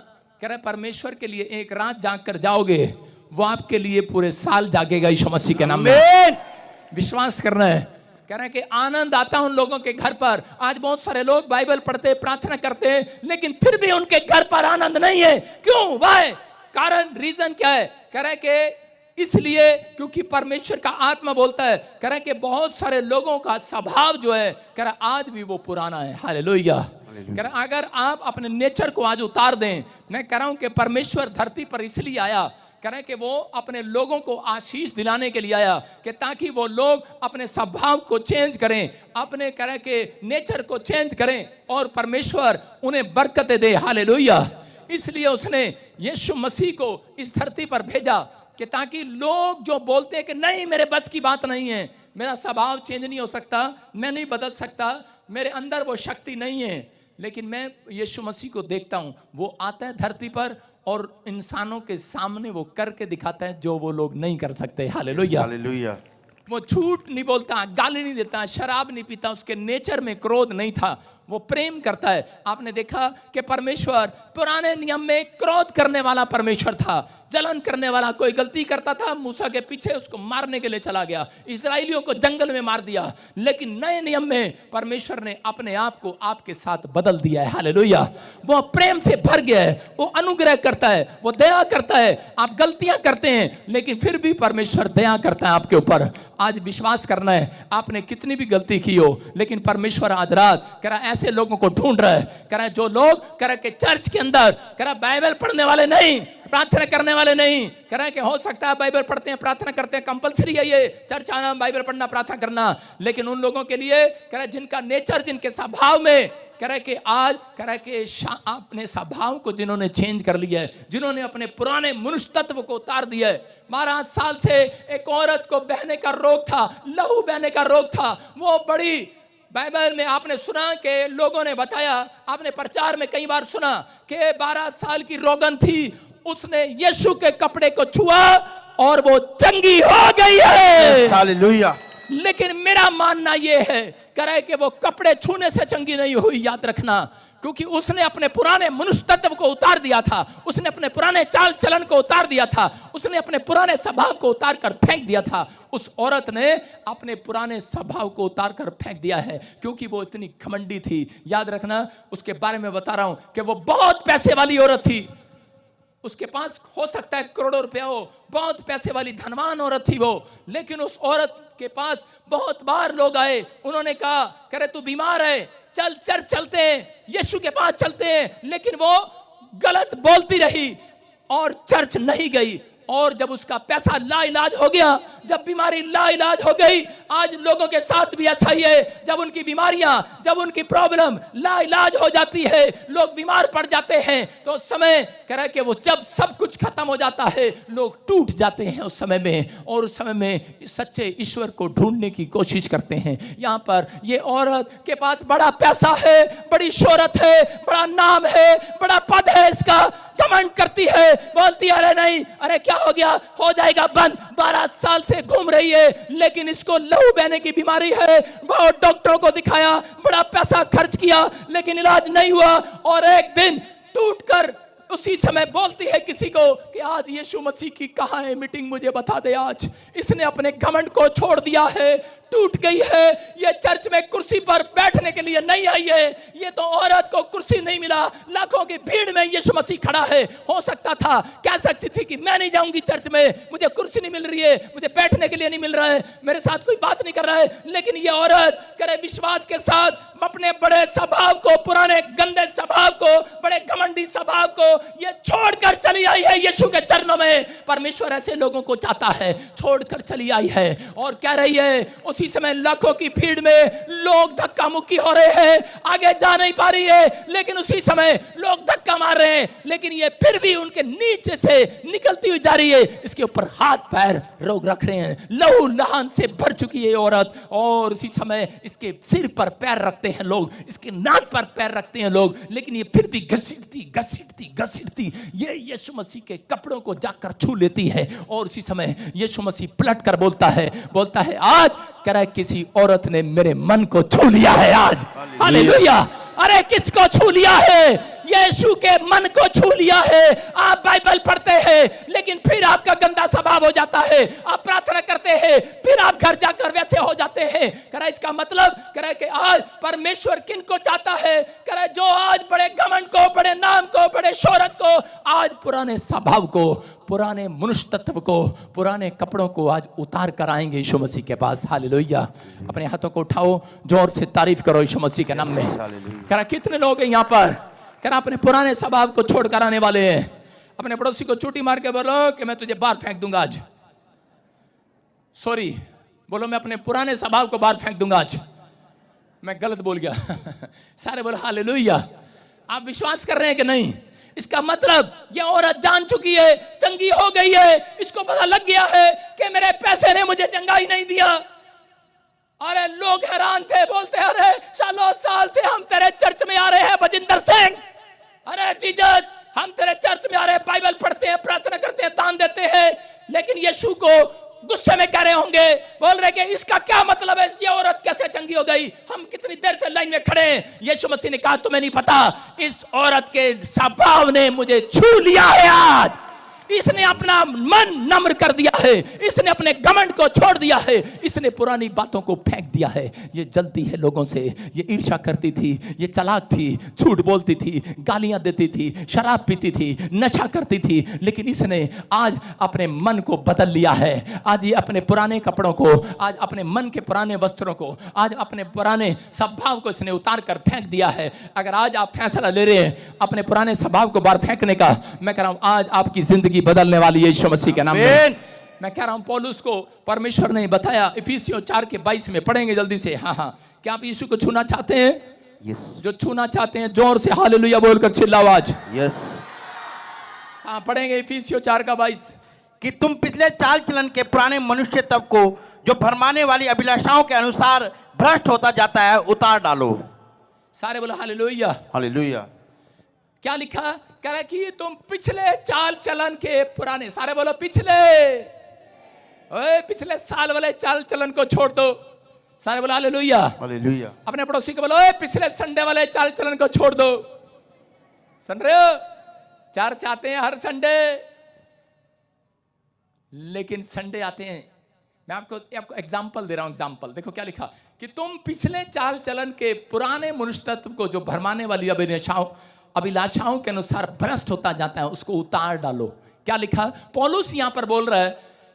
कह रहा परमेश्वर के लिए एक रात जाग कर जाओगे, वो आपके लिए पूरे साल जागेगा यीशु मसीह के नाम में। विश्वास करना है। कह रहे हैं कि आनंद आता उन लोगों के घर पर। आज बहुत सारे लोग बाइबल पढ़ते, प्रार्थना करते हैं, लेकिन फिर भी उनके घर पर आनंद नहीं है। क्यों? वाई? कारण, रीजन क्या है? कह रहे कि इसलिए क्योंकि परमेश्वर का आत्मा बोलता है, कह रहे कि बहुत सारे लोगों का स्वभाव जो है, कह रहा आज भी वो पुराना है। हालेलुया। कह रहा अगर आप अपने नेचर को आज उतार दें, मैं कह रहा हूं कि परमेश्वर धरती पर इसलिए आया, कह रहे कि वो अपने लोगों को आशीष दिलाने के लिए आया, कि ताकि वो लोग अपने स्वभाव को चेंज करें, अपने कह रहे कि नेचर को चेंज करें और परमेश्वर उन्हें बरकतें दे। हालेलुया। इसलिए उसने यीशु मसीह को इस धरती पर भेजा, कि ताकि लोग जो बोलते हैं कि नहीं मेरे बस की बात नहीं है, मेरा स्वभाव चेंज नहीं हो सकता, मैं नहीं बदल सकता, मेरे अंदर वो शक्ति नहीं है, लेकिन मैं यीशु मसीह को देखता हूं, वो आता है धरती पर और इंसानों के सामने वो करके दिखाता है जो वो लोग नहीं कर सकते। हालेलुया। हालेलुया। वो झूठ नहीं बोलता, गाली नहीं देता, शराब नहीं पीता, उसके नेचर में क्रोध नहीं था, वो प्रेम करता है। आपने देखा कि परमेश्वर पुराने नियम में क्रोध करने वाला परमेश्वर था, जलन करने वाला। कोई गलती करता था, मूसा के पीछे उसको मारने के लिए चला गया, इस्राएलियों को जंगल में मार दिया। लेकिन नए नियम में परमेश्वर ने अपने आप को आपके साथ बदल दिया है। हालेलुया। वो प्रेम से भर गया है, वो अनुग्रह करता है, वो दया करता है। आप गलतियां करते हैं लेकिन फिर भी परमेश्वर दया करता है आपके ऊपर। आज विश्वास करना है, आपने कितनी भी गलती की हो, लेकिन परमेश्वर आज रात कह रहा ऐसे लोगों को ढूंढ रहा है। कह रहा जो लोग कह रहा कि चर्च के अंदर कह रहा बाइबल पढ़ने वाले नहीं, प्रार्थना करने वाले नहीं, कह रहे हैं कि हो सकता है बाइबल पढ़ते हैं, प्रार्थना करते हैं, कंपलसरी है ये चर्च आना, बाइबल पढ़ना, प्रार्थना करना, लेकिन उन लोगों के लिए कह रहे जिनका नेचर, जिनके स्वभाव में कह रहे कि आज कह रहे कि अपने स्वभाव को जिन्होंने चेंज कर लिया है, जिन्होंने अपने पुराने मनुष्य तत्व को उतार दिया है। 12 साल से एक औरत को बहने का रोग था, लहू बहने का रोग था, वो बड़ी बाइबल में आपने सुना कि लोगों ने बताया, आपने प्रचार में कई बार सुना कि 12 साल की रोगन थी, उसने यीशु के कपड़े को छुआ और वो चंगी हो गई है। हालेलुया। लेकिन मेरा मानना यह है करे कि वो कपड़े छूने से चंगी नहीं हुई, याद रखना, क्योंकि उसने अपने पुराने मनुष्य तत्व को उतार दिया था, उसने अपने पुराने चाल चलन को उतार दिया था, उसने अपने पुराने स्वभाव को उतार कर फेंक दिया था। उस औरत ने अपने पुराने स्वभाव को उतार कर फेंक दिया है, क्योंकि वो इतनी घमंडी थी। याद रखना, उसके बारे में बता रहा हूं कि वो बहुत पैसे वाली औरत थी, उसके पास हो सकता है करोड़ों रुपया हो, बहुत पैसे वाली धनवान औरत थी वो। लेकिन उस औरत के पास बहुत बार लोग आए, उन्होंने कहा करे तू बीमार है, चल चर्च चलते हैं, यीशु के पास चलते हैं, लेकिन वो गलत बोलती रही और चर्च नहीं गई। और जब उसका पैसा लाइलाज हो गया, जब बीमारी लाइलाज हो गई, आज लोगों के साथ भी ऐसा ही है। जब उनकी बीमारियां, जब उनकी प्रॉब्लम लाइलाज हो जाती है, लोग बीमार पड़ जाते हैं, तो उस समय कह रहा है कि वो जब सब कुछ खत्म हो जाता है, लोग टूट जाते हैं उस समय में, और उस समय में सच्चे ईश्वर को ढूंढने की कोशिश करते हैं। यहाँ पर ये औरत के पास बड़ा पैसा है, बड़ी शोहरत है, बड़ा नाम है, बड़ा पद है, इसका कमेंट करती है, बोलती है अरे नहीं, अरे क्या हो गया, हो जाएगा बंद। 12 साल से घूम रही है, लेकिन इसको लहू बहने की बीमारी है। बहुत डॉक्टरों को दिखाया, बड़ा पैसा खर्च किया, लेकिन इलाज नहीं हुआ। और एक दिन टूटकर उसी समय बोलती है किसी को कि आज यीशु मसीह की कहाँ है मीटिंग, मुझे बता दे। आज इसने अपने घमंड को छोड़ दिया है, टूट गई है। ये चर्च में कुर्सी पर बैठने के लिए नहीं आई है। ये तो औरत को कुर्सी नहीं मिला, लाखों की भीड़ में यीशु मसीह खड़ा है। हो सकता था, कह सकती थी कि मैं नहीं जाऊंगी चर्च में, मुझे कुर्सी नहीं मिल रही है, मुझे बैठने के लिए नहीं मिल रहा है, मेरे साथ कोई बात नहीं कर रहा है। लेकिन ये औरत करे विश्वास के साथ अपने बड़े स्वभाव को, पुराने गंदे स्वभाव को, बड़े घमंडी स्वभाव को ये छोड़कर चली आई है यीशु के चरणों में। परमेश्वर ऐसे लोगों को चाहता है, छोड़कर चली आई है और कह रही है। उसी समय लाखों की भीड़ में लोग धक्का मुक्की हो रहे हैं, आगे जा नहीं पा रही है, लेकिन उसी समय लोग धक्का मार रहे हैं, लेकिन ये फिर भी उनके नीचे से निकलती हुई जा रही है। इसके ऊपर हाथ पैर लोग रख रहे हैं, लहू लहान से भर चुकी है औरत, और उसी समय इसके सिर पर पैर रखते हैं लोग, इसके नाक पर पैर रखते हैं लोग, लेकिन ये फिर भी घसीटती घसीटती घसीटती ये यीशु मसीह के कपड़ों को जाकर छू लेती है। और उसी समय यीशु मसीह पलट कर बोलता है आज कह रहा है किसी औरत ने मेरे मन को छू लिया है आज। हालेलुया। अरे किसको छू लिया है? यीशु के मन को छू लिया है। आप बाइबल पढ़ते हैं, लेकिन फिर आपका गंदा स्वभाव हो जाता है। आप प्रार्थना करते हैं, फिर आप घर जाकर वैसे हो जाते हैं। कह रहा है इसका मतलब कह रहा है कि आज परमेश्वर किन को चाहता है? कह रहा है जो आज बड़े घमंड को, बड़े नाम को, बड़े शोहरत को, आज पुराने स्वभाव को, पुराने मनुष्य तत्व को, पुराने कपड़ों को आज उतार कर आएंगे यीशु मसीह के पास। हालेलुया। अपने हाथों को उठाओ, जोर से तारीफ करो यीशु मसीह के नाम में। कह रहा कितने लोग हैं यहाँ पर कह रहा अपने पुराने स्वभाव को छोड़कर आने वाले हैं? अपने पड़ोसी को चूटी मार के बोलो कि मैं तुझे बाहर फेंक दूंगा आज। सॉरी, बोलो मैं अपने पुराने स्वभाव को बाहर फेंक दूंगा आज। मैं गलत बोल गया। सारे बोलो हालेलुया। आप विश्वास कर रहे हैं कि नहीं? इसका मतलब यह औरत जान चुकी है, चंगी हो गई है। इसको पता लग गया है कि मेरे पैसे ने मुझे चंगाई नहीं दिया। अरे लोग हैरान थे, बोलते अरे सालों साल से हम तेरे चर्च में आ रहे हैं बजिंदर सिंह, अरे जीसस हम तेरे चर्च में आ रहे हैं, बाइबल पढ़ते हैं, प्रार्थना करते हैं, दान देते हैं, लेकिन यीशु को गुस्से में कह रहे होंगे, बोल रहे कि इसका क्या मतलब है, ये औरत कैसे चंगी हो गई? हम कितनी देर से लाइन में खड़े हैं। यीशु मसीह ने कहा तुम्हें नहीं पता, इस औरत के स्वभाव ने मुझे छू लिया है आज। इसने अपना मन नम्र कर दिया है, इसने अपने घमंड को छोड़ दिया है, इसने पुरानी बातों को फेंक दिया है। ये जलती है लोगों से, ये ईर्ष्या करती थी, ये चालाक थी, झूठ बोलती थी, गालियां देती थी, शराब पीती थी, नशा करती थी, लेकिन इसने आज अपने मन को बदल लिया है। आज ये अपने पुराने कपड़ों को, आज अपने मन के पुराने वस्त्रों को, आज अपने पुराने स्वभाव को इसने उतार कर फेंक दिया है। अगर आज आप फैसला ले रहे हैं अपने पुराने स्वभाव को बाहर फेंकने का, मैं कह रहा हूं आज आपकी जिंदगी बदलने वाली है यीशु मसीह के नाम में। मैं कह रहा हूं पौलुस को परमेश्वर ने बताया, इफिसियों 4:22 में पढ़ेंगे जल्दी से। हाँ, क्या आप यीशु को छूना चाहते हैं? यस। जो छूना चाहते हैं जोर से हालेलुया बोलकर चिल्लाओ आज। यस। हाँ, पढ़ेंगे इफिसियों 4:22 कि तुम पिछले चाल चलन के पुराने मनुष्य तत्व को जो भरमाने वाली अभिलाषाओं के अनुसार भ्रष्ट होता जाता है उतार डालो। सारे बोलो हालेलुया। हालेलुया। क्या लिखा? कह रहा कि तुम पिछले चाल चलन के पुराने, सारे बोलो पिछले, ओए पिछले साल वाले चाल चलन को छोड़ दो। सारे बोलो हालेलुया। हालेलुया। अपने पड़ोसी को बोलो ओए पिछले संडे वाले चाल चलन को छोड़ दो। सुन रहे हो? चर्च आते हैं हर संडे, लेकिन संडे आते हैं, मैं आपको एग्जाम्पल दे रहा हूं। एग्जाम्पल देखो क्या लिखा कि तुम पिछले चाल चलन के पुराने मनुष्य तत्व को जो भरमाने वाली अभिलाषाओं के अनुसार भ्रष्ट होता जाता है उसको उतार डालो। क्या लिखा? पौलुस यहां पर बोल रहा है,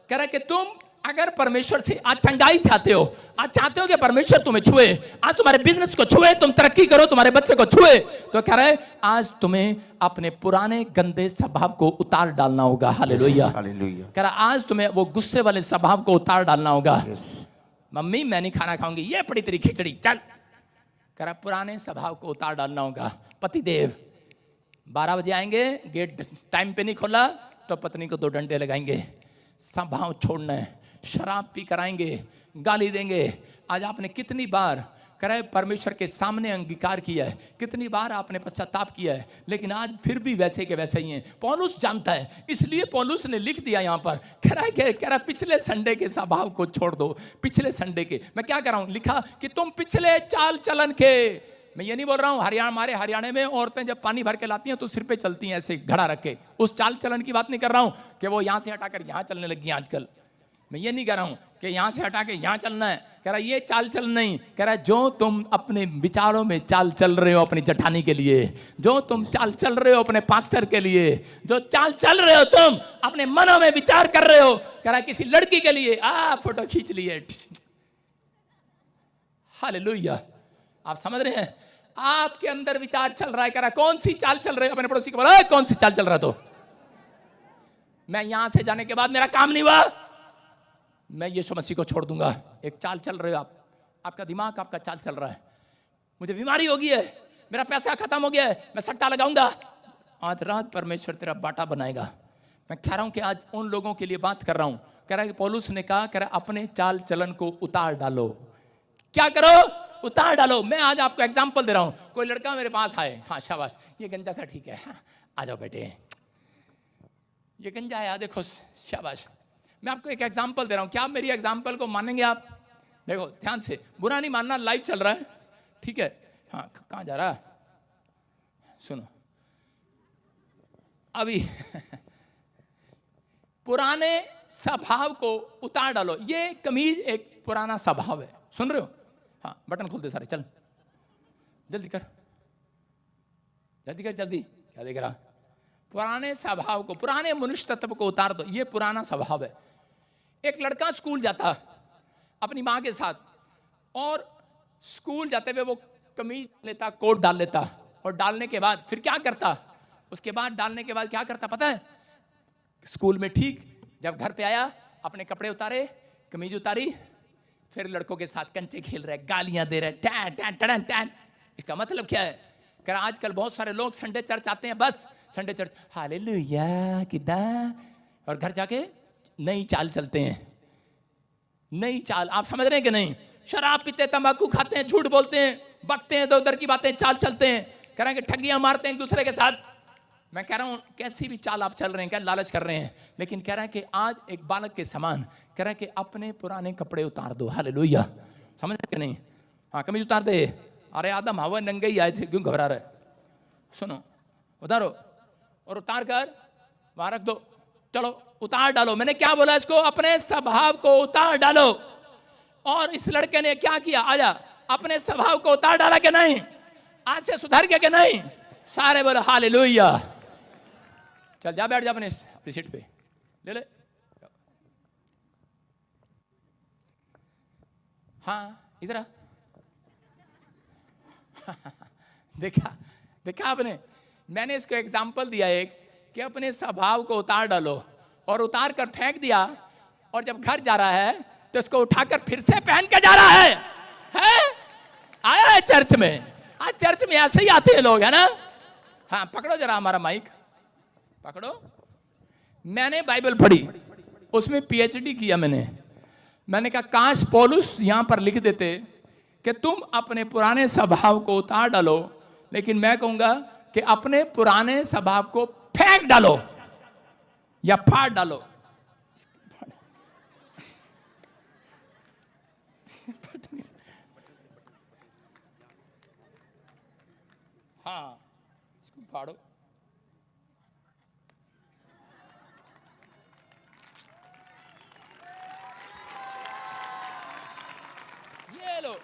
कह रहा है कि तुम अगर परमेश्वर से आज चंगाई चाहते हो, आज चाहते हो कि परमेश्वर तुम्हें छुए, आज तुम्हारे बिजनेस को छुए, तुम तरक्की करो, तुम्हारे बच्चे को छुए, तो कह रहे आज तुम्हें अपने पुराने गंदे स्वभाव को उतार डालना होगा। Hallelujah, hallelujah. कह रहा आज तुम्हें वो गुस्से वाले स्वभाव को उतार डालना होगा। मम्मी मैं नहीं खाना खाऊंगी, ये पड़ी तेरी खिचड़ी, चल। कह रहा पुराने स्वभाव को उतार डालना होगा। पतिदेव 12 बजे आएंगे, गेट टाइम पे नहीं खोला तो पत्नी को 2 डंडे लगाएंगे। स्वभाव छोड़ना है, शराब पी कराएंगे, गाली देंगे। आज आपने कितनी बार करे परमेश्वर के सामने अंगीकार किया है, कितनी बार आपने पश्चाताप किया है, लेकिन आज फिर भी वैसे के वैसे ही हैं। पौलुस जानता है, इसलिए पौलुस ने लिख दिया यहाँ पर, कह रहा है पिछले संडे के स्वभाव को छोड़ दो। पिछले संडे के मैं क्या कर रहा हूँ, लिखा कि तुम पिछले चाल चलन के, मैं ये नहीं बोल रहा हूँ हमारे हरियाणा में औरतें जब पानी भर के लाती हैं तो सिर पे चलती हैं ऐसे घड़ा रख के, उस चाल चलन की बात नहीं कर रहा हूँ कि वो यहाँ से हटाकर यहाँ चलने लगी हैं आजकल। मैं ये नहीं कह रहा हूँ कि यहाँ से हटा के यहाँ चलना है, कह रहा ये चाल चल नहीं, कह रहा जो तुम अपने विचारों में चाल चल रहे हो अपनी जठानी के लिए, जो तुम चाल चल रहे हो अपने पास्टर के लिए, जो चाल चल रहे हो तुम अपने मनों में विचार कर रहे हो, कह रहा किसी लड़की के लिए फोटो खींच लिए। हालेलुया, आप समझ रहे हैं, आपके अंदर विचार चल रहा है। कह रहा कौन सी चाल चल रही है, अपने पड़ोसी को बोला कौन सी चाल चल रहा है, तो मैं यहां से जाने के बाद मेरा काम नहीं हुआ, मैं यीशु मसीह को छोड़ दूंगा। एक चाल चल रहे हो आप, आपका दिमाग आपका चाल चल रहा है, मुझे बीमारी हो गई है, मेरा पैसा खत्म हो गया है, मैं सट्टा लगाऊंगा। आज रात परमेश्वर तेरा बाटा बनाएगा। मैं कह रहा हूं कि आज उन लोगों के लिए बात कर रहा हूं। कह रहा है कि पौलुस ने कहा, कह रहा अपने चाल चलन को उतार डालो। क्या करो, उतार डालो। मैं आज आपको एग्जाम्पल दे रहा हूं। कोई लड़का मेरे पास आए, हाँ शाबाश, ये गंजा सा ठीक है, हाँ, आ जाओ बेटे, ये गंजा है, देखो शाबाश। मैं आपको एक एग्जाम्पल दे रहा हूं, क्या आप मेरी एग्जाम्पल को मानेंगे? आप देखो ध्यान से, बुरा नहीं मानना, लाइव चल रहा है, ठीक है। हाँ कहाँ जा रहा, सुनो अभी पुराने स्वभाव को उतार डालो। ये कमीज एक पुराना स्वभाव है, सुन रहे हो? हाँ बटन खोल दे सारे, चल जल्दी कर, जल्दी कर, जल्दी। क्या देख रहा? पुराने स्वभाव को, पुराने मनुष्य तत्व को उतार दो। ये पुराना स्वभाव है। एक लड़का स्कूल जाता अपनी माँ के साथ, और स्कूल जाते हुए वो कमीज लेता, कोट डाल लेता, और डालने के बाद फिर क्या करता, उसके बाद डालने के बाद क्या करता पता है? स्कूल में ठीक, जब घर पे आया अपने कपड़े उतारे, कमीज उतारी, फिर लड़कों के साथ कंचे खेल रहे, गालियां दे रहे, टैन टैन टैन टैन। इसका मतलब क्या है? कह रहा आजकल बहुत सारे लोग संडे चर्च आते हैं, बस संडे चर्च हालेलुया किदा, और घर जाके नई चाल चलते हैं, नई चाल। आप समझ रहे हैं कि नहीं? शराब पीते, तंबाकू खाते हैं, झूठ बोलते हैं, बकते हैं, इधर उधर की बातें, चाल चलते हैं, कह रहे हैं कि ठगियां मारते हैं एक दूसरे के साथ। मैं कह रहा हूं कैसी भी चाल आप चल रहे हैं, क्या लालच कर रहे हैं, लेकिन कह रहा है कि आज एक बालक के समान, कह रहा है कि अपने पुराने कपड़े उतार दो। हालेलुया, समझ रहे कि नहीं? हाँ कमीज उतार दे। अरे आदम हवा नंगे ही आए थे, क्यों घबरा रहे? सुनो, उतारो, और उतार कर वहां रख दो। चलो उतार डालो। मैंने क्या बोला इसको? अपने स्वभाव को उतार डालो। और इस लड़के ने क्या किया? आजा, अपने स्वभाव को उतार डाला कि नहीं? आज से सुधर गया कि नहीं? सारे बोले हालेलुया। चल जा, बैठ जा अपने सीट पे, ले ले। हाँ इधर आ। देखा देखा आपने? मैंने इसको एग्जाम्पल दिया एक, कि अपने स्वभाव को उतार डालो, और उतार कर फेंक दिया, और जब घर जा रहा है तो इसको उठाकर फिर से पहन के जा रहा है? आया है चर्च में? आज चर्च में ऐसे ही आते हैं लोग, है ना? हाँ पकड़ो जरा हमारा माइक, पकड़ो। मैंने बाइबल पढ़ी, उसमें पीएचडी किया मैंने कहा काश पौलुस यहां पर लिख देते कि तुम अपने पुराने स्वभाव को उतार डालो, लेकिन मैं कहूंगा कि अपने पुराने स्वभाव को फेंक डालो या फाड़ डालो। हाँ इसको फाड़ो। ये लो,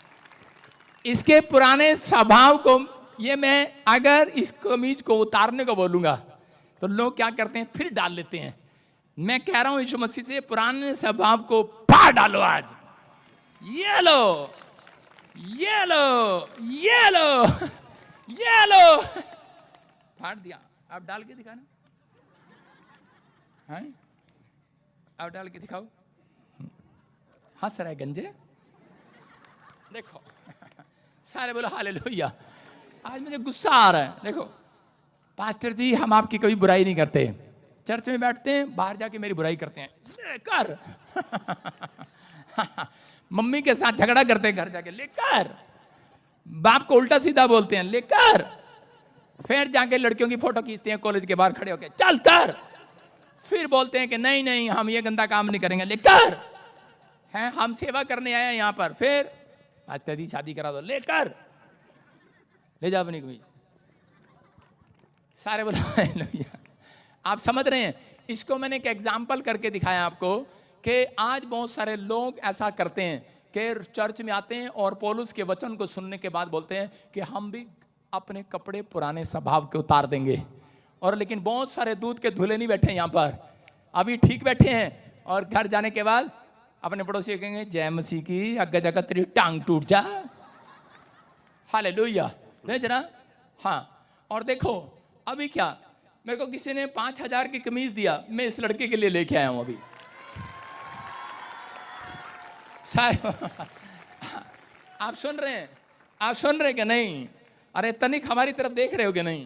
इसके पुराने स्वभाव को, ये मैं अगर इस कमीज को उतारने को बोलूंगा तो लोग क्या करते हैं? फिर डाल लेते हैं। मैं कह रहा हूं यीशु मसीह से पुराने स्वभाव को फाड़ डालो आज। ये लो, ये लो, ये लो, ये लो, फाड़ दिया। आप डाल के दिखाना, हैं? आप डाल के दिखाओ। हंस रहे गंजे, देखो सारे बोलो हालेलुया। आज मुझे गुस्सा आ रहा है। देखो पास्टर जी, हम आपकी कभी बुराई नहीं करते, चर्च में बैठते हैं, बाहर जाके मेरी बुराई करते हैं, लेकर मम्मी के साथ झगड़ा करते हैं घर जाके, लेकर बाप को उल्टा सीधा बोलते हैं, लेकर फिर जाके लड़कियों की फोटो खींचते हैं कॉलेज के बाहर खड़े होकर, चल कर, फिर बोलते हैं कि नहीं नहीं हम ये गंदा काम नहीं करेंगे, लेकर हैं हम सेवा करने आए हैं यहाँ पर, फिर आज जी शादी करा दो, लेकर ले जाओ अपनी कमीज। सारे बोलो हालेलुया। आप समझ रहे हैं? इसको मैंने एक एग्जाम्पल करके दिखाया आपको कि आज बहुत सारे लोग ऐसा करते हैं कि चर्च में आते हैं और पौलुस के वचन को सुनने के बाद बोलते हैं कि हम भी अपने कपड़े पुराने स्वभाव के उतार देंगे। और लेकिन बहुत सारे दूध के धुले नहीं बैठे यहाँ पर, अभी ठीक बैठे हैं, और घर जाने के बाद अपने पड़ोसी कहेंगे जय मसीह की, अग्गे जाकर तेरी टांग टूट जा। हालेलुया। देख जरा, हाँ। और देखो अभी क्या, मेरे को किसी ने 5,000 की कमीज दिया, मैं इस लड़के के लिए लेके आया हूं अभी। आप सुन रहे हैं? आप सुन रहे हैं कि नहीं? अरे तनिक हमारी तरफ देख रहे हो कि नहीं?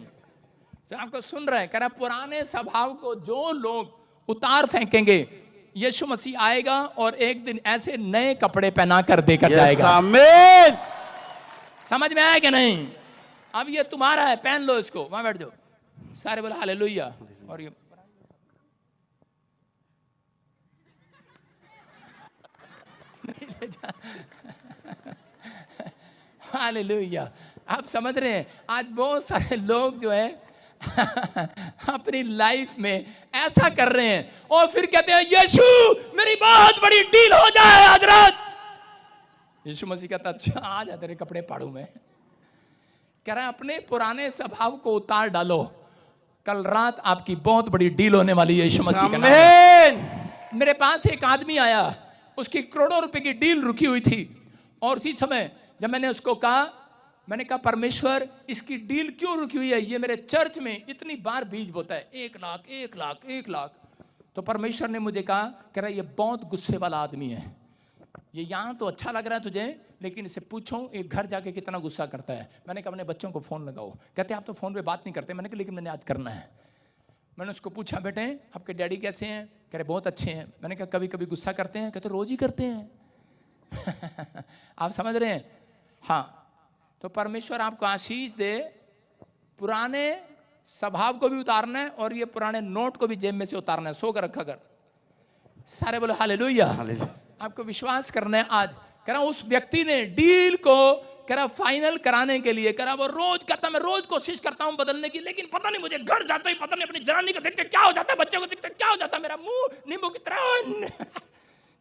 तो आपको सुन रहे हैं, कह रहा पुराने स्वभाव को जो लोग उतार फेंकेंगे, यीशु मसीह आएगा और एक दिन ऐसे नए कपड़े पहना कर देकर जाएगा। आमीन। समझ में आया कि नहीं? अब ये तुम्हारा है, पहन लो इसको, वहां बैठ जाओ। सारे बोलो हालेलुया। और ये हालेलुया। आप समझ रहे हैं? आज बहुत सारे लोग जो है अपनी लाइफ में ऐसा कर रहे हैं और फिर कहते हैं यीशु मेरी बहुत बड़ी डील हो जाए आज रात। यीशु मसीह कहता अच्छा आ जा तेरे कपड़े पाड़ू में। कह रहा है अपने पुराने स्वभाव को उतार डालो, कल रात आपकी बहुत बड़ी डील होने वाली है यीशु मसीह के नाम में। मेरे पास एक आदमी आया, उसकी करोड़ों रुपए की डील रुकी हुई थी, और उसी समय जब मैंने उसको कहा, मैंने कहा परमेश्वर इसकी डील क्यों रुकी हुई है? ये मेरे चर्च में इतनी बार बीज बोता है, 1 लाख 1 लाख 1 लाख। तो परमेश्वर ने मुझे कहा, कह रहा ये बहुत गुस्से वाला आदमी है, ये यहाँ तो अच्छा लग रहा है तुझे, लेकिन इसे पूछो एक घर जाके कितना गुस्सा करता है। मैंने कहा अपने बच्चों को फ़ोन लगाओ। कहते आप तो फ़ोन पे बात नहीं करते। मैंने कहा लेकिन मैंने आज करना है। मैंने उसको पूछा बेटे आपके डैडी कैसे हैं? कह रहे बहुत अच्छे हैं। मैंने कहा कभी कभी गुस्सा करते हैं? कहते रोज़ ही करते हैं। आप समझ रहे हैं? हाँ। तो परमेश्वर आपको आशीष दे, पुराने स्वभाव को भी उतारना है और ये पुराने नोट को भी जेब में से उतारना है, सो कर रखा कर। सारे बोलो हालेलुया। आपको विश्वास करना है आज। कह रहा उस व्यक्ति ने डील को कह रहा फाइनल कराने के लिए, कह रहा वो रोज कहता मैं रोज कोशिश करता हूं बदलने की, लेकिन पता नहीं मुझे घर जाता ही पता नहीं अपनी जनानी को देखते क्या हो जाता है, बच्चे को देखते क्या हो जाता है, मेरा मुंह नींबू की तरह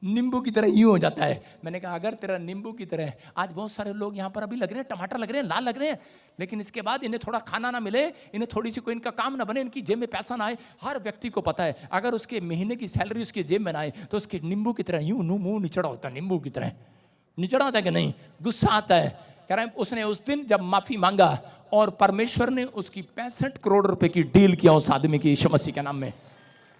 नींबू की तरह यूं हो जाता है। मैंने कहा अगर तेरा नींबू की तरह, आज बहुत सारे लोग यहाँ पर अभी लग रहे हैं, टमाटर लग रहे हैं, लाल लग रहे हैं, लेकिन इसके बाद इन्हें थोड़ा खाना ना मिले, इन्हें थोड़ी सी कोई इनका काम ना बने, इनकी जेब में पैसा ना आए। हर व्यक्ति को पता है अगर उसके महीने की सैलरी उसके जेब में ना आए तो उसके नींबू की तरह यूं मुंह निचड़ा होता है, नींबू की तरह निचड़ा होता है कि नहीं? गुस्सा आता है। कह रहा है उसने उस दिन जब माफी मांगा और परमेश्वर ने उसकी 65 करोड़ रुपए की डील किया उस आदमी की यीशु मसीह के नाम में।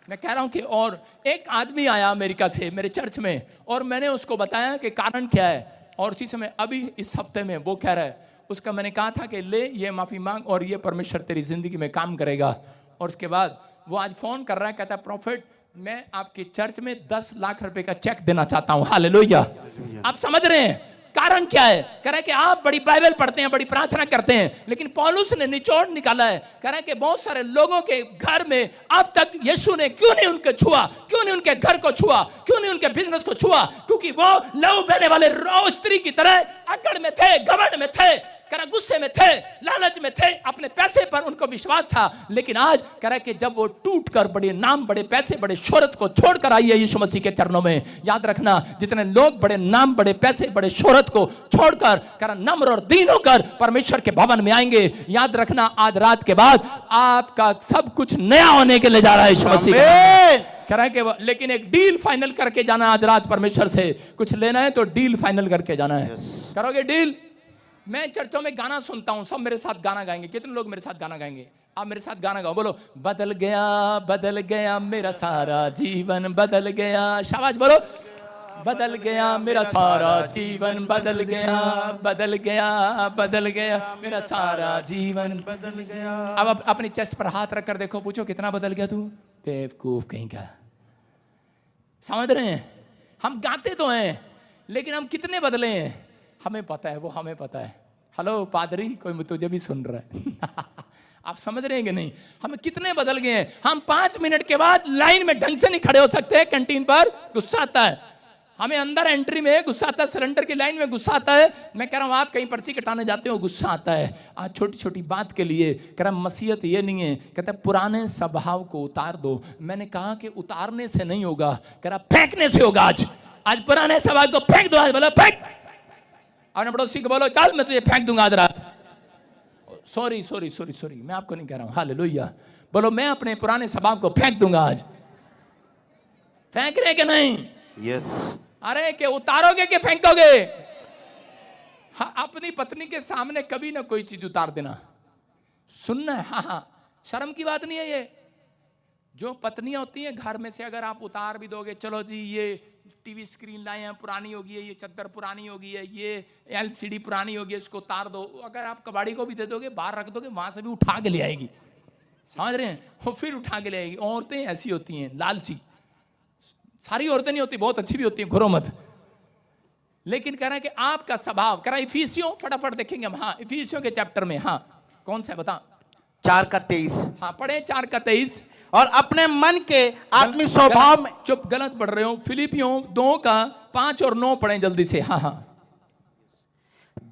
मैं कह रहा हूं कि और एक आदमी आया अमेरिका से मेरे चर्च में और मैंने उसको बताया कि कारण क्या है, और उसी समय अभी इस हफ्ते में वो कह रहा है, उसका मैंने कहा था कि ले ये माफी मांग और ये परमेश्वर तेरी जिंदगी में काम करेगा। और उसके बाद वो आज फोन कर रहा है, कहता है प्रॉफिट मैं आपकी चर्च में 10 लाख रुपए का चेक देना चाहता हूं। हालेलुया। आप समझ रहे हैं कारण क्या है? कह रहा है कि आप बड़ी बाइबल पढ़ते हैं, बड़ी प्रार्थना करते हैं, लेकिन पौलुस ने निचोड़ निकाला है। कह रहा है कि बहुत सारे लोगों के घर में अब तक यीशु ने क्यों नहीं उनके छुआ, क्यों नहीं उनके घर को छुआ, क्यों नहीं उनके बिजनेस को छुआ? क्योंकि वो लहू बहने वाले स्त्री की तरह अकड़ में थे, घमंड में थे, कह रहा गुस्से में थे, लालच में थे, अपने पैसे पर उनको विश्वास था। लेकिन आज कह रहा कि जब वो टूट कर बड़े नाम, बड़े पैसे, बड़े शोहरत को छोड़कर आई है यीशु मसीह के चरणों में, याद रखना जितने लोग बड़े नाम, बड़े पैसे, बड़े शोहरत को छोड़कर कह रहा नम्र और दीन होकर परमेश्वर के भवन में आएंगे, याद रखना आज रात के बाद आपका सब कुछ नया होने के लिए जा रहा है यीशु मसीह। कह रहा है कि लेकिन एक डील फाइनल करके जाना आज रात परमेश्वर से। कुछ लेना है तो डील फाइनल करके जाना है। करोगे डील? मैं चर्चों में गाना सुनता हूं, सब मेरे साथ गाना गाएंगे। कितने लोग मेरे साथ गाना गाएंगे? आप मेरे साथ गाना गाओ, बोलो बदल गया मेरा सारा जीवन बदल गया। शाबाश, बोलो बदल गया मेरा सारा जीवन बदल गया मेरा सारा जीवन बदल गया। अब अपनी चेस्ट पर हाथ रख कर देखो, पूछो कितना बदल गया तू? बेवकूफ कहीं का। समझ रहे हैं? हम गाते तो हैं लेकिन हम कितने बदले हैं हमें पता है, वो हमें पता है। हेलो पादरी, कोई तुझे भी सुन रहा है। आप समझ रहे हैं कि नहीं? हम कितने बदल गए हैं। हम 5 मिनट के बाद लाइन में ढंग से नहीं खड़े हो सकते। कैंटीन पर गुस्सा आता है हमें, अंदर एंट्री में गुस्सा आता है, सिलेंडर की लाइन में गुस्सा आता है। मैं कह रहा हूं आप कहीं पर्ची कटाने जाते हो, गुस्सा आता है आज छोटी छोटी बात के लिए। कह रहा मसीहत ये नहीं है, कहता पुराने स्वभाव को उतार दो। मैंने कहा कि उतारने से नहीं होगा, कह रहा फेंकने से होगा। आज पुराने स्वभाव को फेंक दो। आज बोलो फेंक। अपने पड़ोसी को बोलो चल मैं तुझे फेंक दूंगा आज रात। सॉरी, मैं आपको नहीं कह रहा हूं। हालेलुया। बोलो मैं अपने पुराने स्वभाव को फेंक दूंगा आज। फेंक रहे कि नहीं? यस। अरे कि उतारोगे कि फेंकोगे? हाँ, अपनी पत्नी के सामने कभी ना कोई चीज उतार देना, सुनना है। हाँ, शर्म की बात नहीं है ये। जो पत्नियां होती हैं घर में से अगर आप उतार भी दोगे, चलो जी ये टीवी स्क्रीन लाए हैं पुरानी होगी है, ये चद्दर पुरानी होगी है, ये एलसीडी पुरानी होगी है, इसको उतार दो। अगर आप कबाड़ी को भी दे दोगे, बाहर रख दोगे, वहां से भी उठा के ले आएगी। समझ रहे हैं? वो फिर उठा के ले आएगी। औरतें ऐसी होती हैं, लालची। सारी औरतें नहीं होती, बहुत अच्छी भी होती हैं, घुरो मत। लेकिन कह रहा है कि आपका स्वभाव, कह रहा है इफिसियों, फटाफट देखेंगे हम। हाँ, इफिसियों के चैप्टर में, हाँ कौन सा है बता? 4:23। हाँ पढ़े 4:23। और अपने मन के आत्मिक स्वभाव में, चुप गलत पढ़ रहे हो। फिलिपियों 2:5 और 9 पढ़ें जल्दी से। हाँ,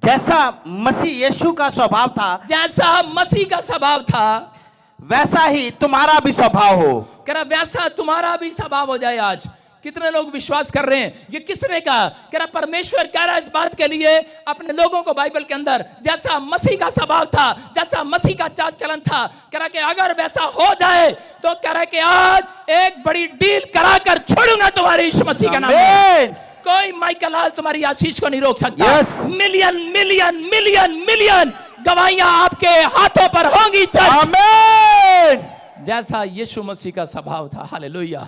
जैसा मसीह यीशु का स्वभाव था, जैसा मसीह का स्वभाव था वैसा ही तुम्हारा भी स्वभाव हो। कह रहा वैसा तुम्हारा भी स्वभाव हो जाए। आज कितने लोग विश्वास कर रहे हैं? ये किसने कहा? कह रहा परमेश्वर कह रहा है इस बात के लिए अपने लोगों को बाइबल के अंदर, जैसा मसीह का स्वभाव था, जैसा मसीह का चाल चलन था, कह रहा कि अगर वैसा हो जाए तो कह रहा कि आज एक बड़ी डील कराकर छोड़ूंगा तुम्हारे यीशु मसीह का नाम में। कोई माइकल लाल तुम्हारी आशीष को नहीं रोक सकता। मिलियन मिलियन मिलियन मिलियन गवाहियां आपके हाथों पर होंगी। आमीन। जैसा यीशु मसीह का स्वभाव था। हालेलुया।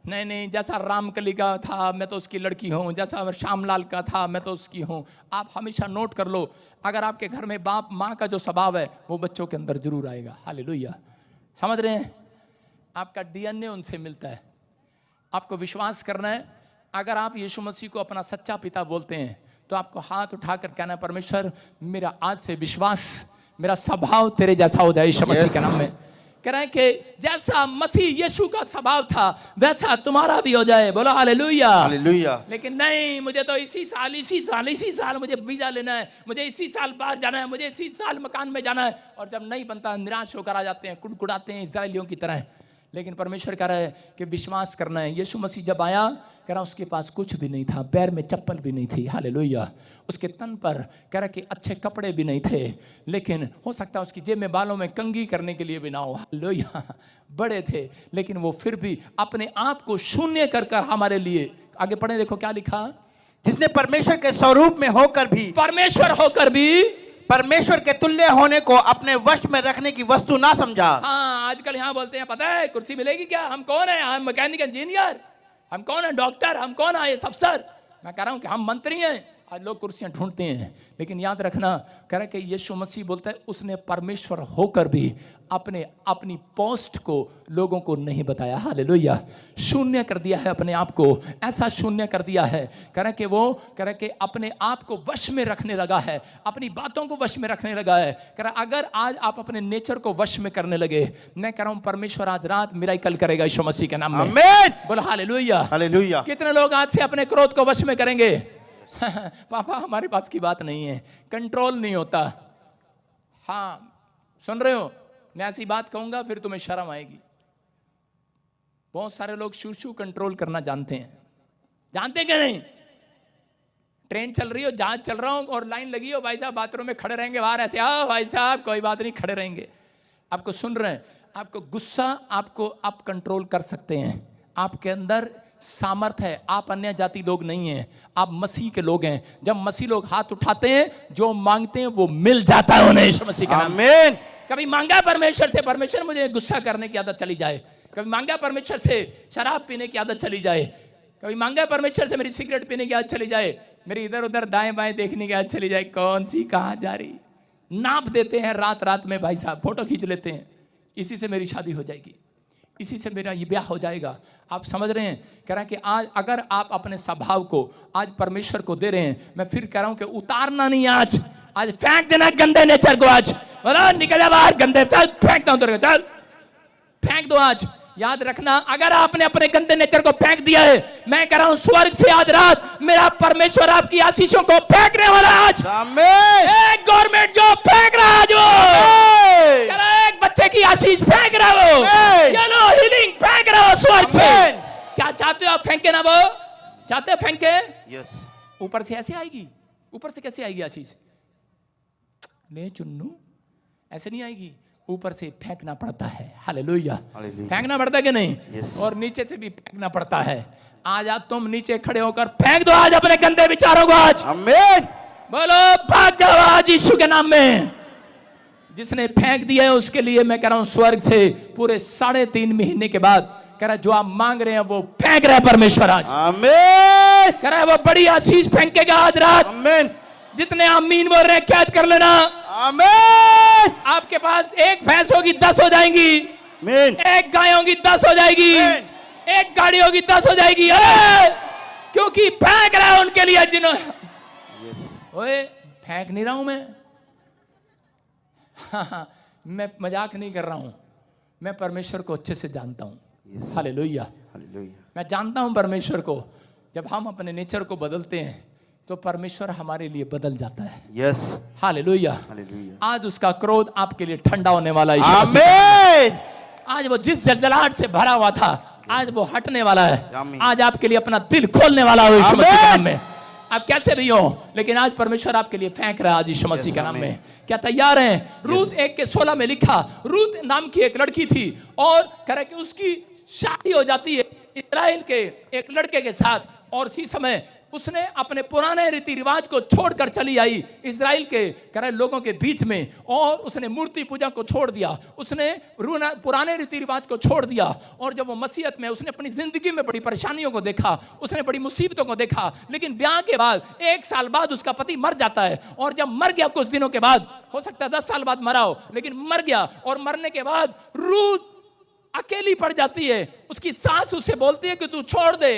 नहीं, जैसा रामकली का था मैं तो उसकी लड़की हूं, जैसा श्यामलाल का था मैं तो उसकी हूं। आप हमेशा नोट कर लो, अगर आपके घर में बाप माँ का जो स्वभाव है वो बच्चों के अंदर जरूर आएगा। हालेलुया। समझ रहे हैं? आपका डीएनए उनसे मिलता है। आपको विश्वास करना है। अगर आप यीशु मसीह को अपना सच्चा पिता बोलते हैं तो आपको हाथ उठाकर कहना है परमेश्वर मेरा आज से विश्वास, मेरा स्वभाव तेरे जैसा हो जाए यीशु मसीह के नाम में। कह रहे हैं कि जैसा मसीह यीशु का स्वभाव था वैसा तुम्हारा भी हो जाए। बोलो हालेलुया। हालेलुया। लेकिन नहीं, मुझे तो इसी साल मुझे वीजा लेना है, मुझे इसी साल बाहर जाना है, मुझे इसी साल मकान में जाना है। और जब नहीं बनता निराश होकर आ जाते हैं, कुड़कुड़ाते हैं इस्राएलियों की तरह। लेकिन परमेश्वर कह रहा है कि विश्वास करना है। यीशु मसीह जब आया, कह रहा उसके पास कुछ भी नहीं था, पैर में चप्पल भी नहीं थी। हालेलुया। उसके तन पर कह रहा कि अच्छे कपड़े भी नहीं थे, लेकिन हो सकता है उसकी जेब में बालों में कंघी करने के लिए भी ना हो। हालेलुया। बड़े थे लेकिन वो फिर भी अपने आप को शून्य कर कर हमारे लिए। आगे पढ़े, देखो क्या लिखा। जिसने परमेश्वर के स्वरूप में होकर भी, परमेश्वर होकर भी परमेश्वर के तुल्य होने को अपने वश में रखने की वस्तु ना समझा। हाँ, आजकल यहाँ बोलते हैं पता है कुर्सी मिलेगी क्या? हम कौन है? हम मैकेनिकल इंजीनियर, हम कौन है? डॉक्टर, हम कौन है? अफसर। मैं कह रहा हूं कि हम मंत्री हैं। आज लोग कुर्सियां ढूंढते हैं, लेकिन याद रखना कह रहा है कि यीशु मसीह बोलता है उसने परमेश्वर होकर भी अपनी पोस्ट को लोगों को नहीं बताया। हालेलुया। शून्य कर दिया है अपने आप को, ऐसा शून्य कर दिया है। कह रहा है कि वो कह रहा है कि अपने आप को वश में रखने लगा है, अपनी बातों को वश में रखने लगा है। कह रहा अगर आज आप अपने नेचर को वश में करने लगे, मैं कह रहा हूं परमेश्वर आज रात मिराकल करेगा यीशु मसीह के नाम में। आमीन। बोलो हालेलुया। हालेलुया। कितने लोग आज से अपने क्रोध को वश में करेंगे? पापा हमारे पास की बात नहीं है, कंट्रोल नहीं होता। हाँ सुन रहे हो? मैं ऐसी बात कहूंगा फिर तुम्हें शर्म आएगी। बहुत सारे लोग शू कंट्रोल करना जानते हैं। जानते क्या नहीं? ट्रेन चल रही हो, जहाज चल रहा हूं और लाइन लगी हो, भाई साहब बाथरूम में खड़े रहेंगे बाहर ऐसे, आओ भाई साहब कोई बात नहीं, खड़े रहेंगे। आपको सुन रहे हैं, आपको गुस्सा आपको आप कंट्रोल कर सकते हैं। आपके अंदर सामर्थ है। आप अन्य जाति लोग नहीं हैं, आप मसीह के लोग हैं। जब मसीह लोग हाथ उठाते हैं, जो मांगते हैं वो मिल जाता है उन्हें, यीशु मसीह के नाम में। आमीन। कभी मांगा परमेश्वर से, परमेश्वर मुझे गुस्सा करने की आदत चली जाए। कभी मांगा परमेश्वर से शराब पीने की आदत चली जाए। कभी मांगा परमेश्वर से मेरी सिगरेट पीने की आदत चली जाए, मेरी इधर उधर दाएं बाएं देखने की आदत चली जाए, कौन सी कहाँ जा रही। नाप देते हैं रात रात में भाई साहब, फोटो खींच लेते हैं, इसी से मेरी शादी हो जाएगी, इसी से मेरा ये ब्याह हो जाएगा। आप समझ रहे हैं? कह रहा है कि आज अगर आप अपने स्वभाव को आज परमेश्वर को दे रहे हैं, मैं फिर कह रहा हूं कि उतारना नहीं, आज फेंक देना गंदे नेचर को। आज बोलो निकल जा बाहर गंदे, चल फेंक दो उधर, चल फेंक दो। आज याद रखना, अगर आपने अपने गंदे नेचर को फेंक दिया है, मैं कह रहा हूं स्वर्ग से आज रात मेरा परमेश्वर आपकी आशीषों को फेंकने वाला है। आज आमीन। एक गवर्नमेंट जॉब फेंक रहा है आज वो, आमीन। कह रहा है एक बच्चे की आशीष फेंक रहा है वो, आमीन। ये लो हीलिंग फेंक रहा हो स्वर्ग से। आमीन। क्या चाहते हो आप फेंके ना? वो चाहते हो फेंके? यस। ऊपर से ऐसे आएगी, ऊपर से कैसे आएगी आशीष? ले चुन्नू, ऐसे नहीं आएगी, ऊपर से फेंकना पड़ता है। Hallelujah, hallelujah. फेंकना पड़ता है कि नहीं? Yes. और नीचे से भी फेंकना पड़ता है। आज आप तुम नीचे खड़े होकर फेंक दो आज अपने गंदे विचारों को। आज आमीन। बोलो भाग जाओ आज यीशु के नाम में। जिसने फेंक दिया है उसके लिए मैं कह रहा हूं स्वर्ग से पूरे 3.5 महीने के बाद कह रहा है जो आप मांग रहे हैं वो फेंक रहा है परमेश्वर आज। आमीन। कह रहा है वो बड़ी आशीष फेंकेगा आज रात। आमीन। जितने आमीन बोल रहे हैं कैद कर लेना। आमीन। आपके पास एक भैंस होगी 10 हो जाएंगी, आमीन। एक गाय होगी 10 हो जाएगी, आमीन। एक गाड़ी होगी 10 हो जाएगी। अरे क्योंकि फेंक रहा है उनके लिए जिन्होंने। ओए फेंक नहीं रहा हूं मैं। हाँ, मैं मजाक नहीं कर रहा हूं, मैं परमेश्वर को अच्छे से जानता हूं। Hallelujah, hallelujah. मैं जानता हूं परमेश्वर को। जब हम अपने नेचर को बदलते हैं तो परमेश्वर हमारे लिए बदल जाता है। यस। Hallelujah, hallelujah. आज उसका क्रोध आपके लिए ठंडा होने वाला है। आमीन। आज वो जिस जलजलाहट से भरा हुआ था आज वो हटने वाला है। आमीन। आज आपके लिए अपना दिल खोलने वाला है यीशु मसीह के आमीन। नाम में। आप कैसे भी हो, लेकिन आज परमेश्वर आपके लिए फेंक रहा है आज यीशु मसीह के नाम में। क्या तैयार हैं? रूत 1:16 में लिखा, रूत नाम की एक लड़की थी और कह रहा कि उसकी शादी हो जाती है इस्राएल के एक लड़के के साथ। और उसी समय उसने अपने पुराने रीति रिवाज को छोड़कर चली आई इस्राएल के कह रहे लोगों के बीच में, और उसने मूर्ति पूजा को छोड़ दिया, उसने पुराने रीति रिवाज को छोड़ दिया। और जब वो मसीहत में, उसने अपनी जिंदगी में बड़ी परेशानियों को देखा, उसने बड़ी मुसीबतों को देखा। लेकिन ब्याह के बाद 1 साल बाद उसका पति मर जाता है, और जब मर गया कुछ दिनों के बाद, हो सकता है 10 साल बाद मरा हो, लेकिन मर गया। और मरने के बाद रूत अकेली पड़ जाती है। उसकी सास उसे बोलती है कि तू छोड़ दे,